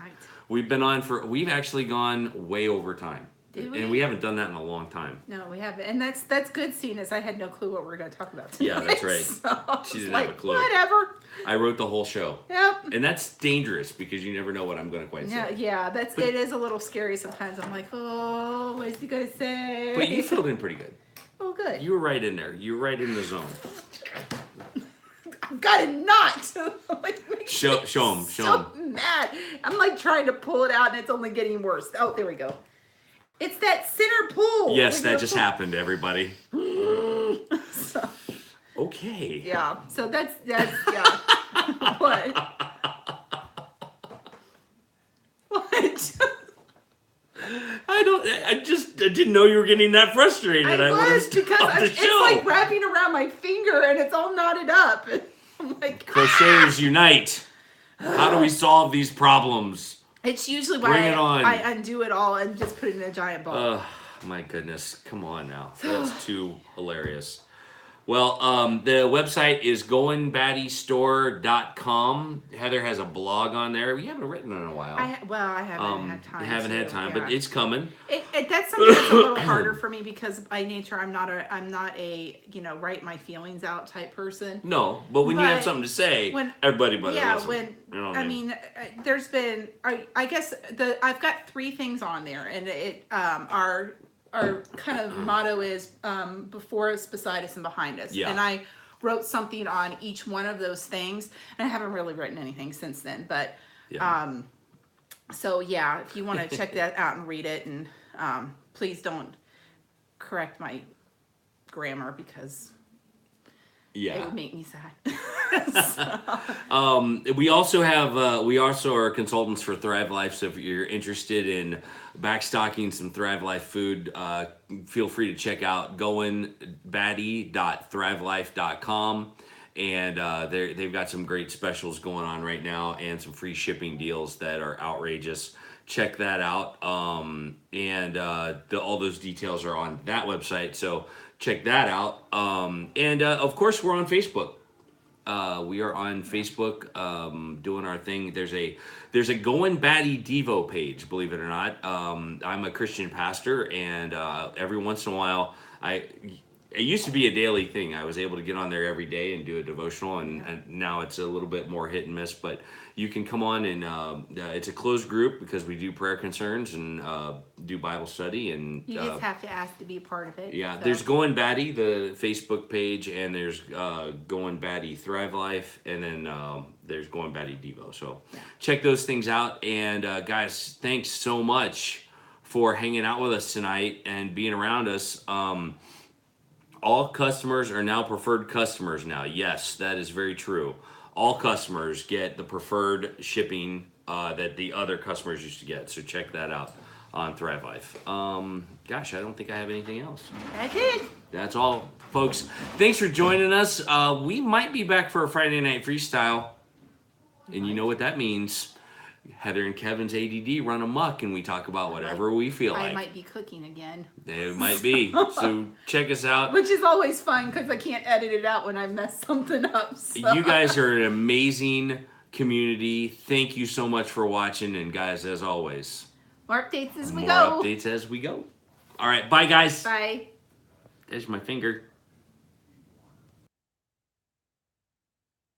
Speaker 1: We've actually gone way over time. And we haven't done that in a long time.
Speaker 2: No, we haven't. And that's good, seeing as I had no clue what we were going to talk about tonight.
Speaker 1: Yeah, that's right.
Speaker 2: So
Speaker 1: she didn't have a clue.
Speaker 2: Whatever.
Speaker 1: I wrote the whole show.
Speaker 2: Yep.
Speaker 1: And that's dangerous because you never know what I'm going to quite say.
Speaker 2: Yeah, it is a little scary sometimes. I'm like, oh, what is he going to say?
Speaker 1: But you filled in pretty good.
Speaker 2: Oh, good.
Speaker 1: You were right in there. You were right in the zone.
Speaker 2: I've got a knot.
Speaker 1: Show him.
Speaker 2: So mad. I'm like trying to pull it out and it's only getting worse. Oh, there we go. It's that center pull.
Speaker 1: Yes, that just happened, everybody.
Speaker 2: So,
Speaker 1: okay.
Speaker 2: Yeah. So that's yeah. What? What?
Speaker 1: I didn't know you were getting that frustrated.
Speaker 2: I was because it's like wrapping around my finger and it's all knotted up. I'm like,
Speaker 1: Crocheters unite. How do we solve these problems?
Speaker 2: It's usually why I undo it all and just put it in a giant ball.
Speaker 1: Oh, my goodness. Come on now. That's too hilarious. Well, the website is goinbattystore.com. Heather has a blog on there. We haven't written in a while.
Speaker 2: I haven't had time.
Speaker 1: Haven't had time, but it's coming.
Speaker 2: That's something that's a little harder for me because by nature I'm not a write my feelings out type person.
Speaker 1: No, but when you have something to say, everybody listen.
Speaker 2: I mean, there's been I guess I've got 3 things on there, and our kind of motto is before us, beside us, and behind us. Yeah. And I wrote something on each one of those things, and I haven't really written anything since then. But so yeah, if you want to check that out and read it, and please don't correct my grammar because it would make me sad.
Speaker 1: We also are consultants for Thrive Life. So if you're interested in backstocking some Thrive Life food, feel free to check out goinbatty.thrivelife.com. And they've got some great specials going on right now and some free shipping deals that are outrageous. Check that out. All those details are on that website. So check that out. Of course, we're on Facebook. We are on Facebook doing our thing. There's a Goin Batty Devo page, believe it or not. I'm a Christian pastor, and every once in a while, it used to be a daily thing. I was able to get on there every day and do a devotional, and now it's a little bit more hit and miss. But you can come on, and it's a closed group because we do prayer concerns and do Bible study. And
Speaker 2: you just have to ask to be a part of it.
Speaker 1: Yeah, so. There's Goin Batty, the Facebook page, and there's Goin Batty Thrive Life, and then there's Goin Batty Devo. So check those things out. And guys, thanks so much for hanging out with us tonight and being around us. All customers are now preferred customers now. Yes, that is very true. All customers get the preferred shipping that the other customers used to get. So check that out on Thrive Life. Gosh, I don't think I have anything else.
Speaker 2: That's it.
Speaker 1: That's all, folks. Thanks for joining us. We might be back for a Friday night freestyle. And you know what that means. Heather and Kevin's ADD run amok, and we talk about whatever we feel like.
Speaker 2: I might be cooking again.
Speaker 1: It might be. So check us out.
Speaker 2: Which is always fun because I can't edit it out when I mess something up. So.
Speaker 1: You guys are an amazing community. Thank you so much for watching. And guys, as always,
Speaker 2: more updates as we go.
Speaker 1: More updates as we go. All right. Bye, guys.
Speaker 2: Bye.
Speaker 1: There's my finger.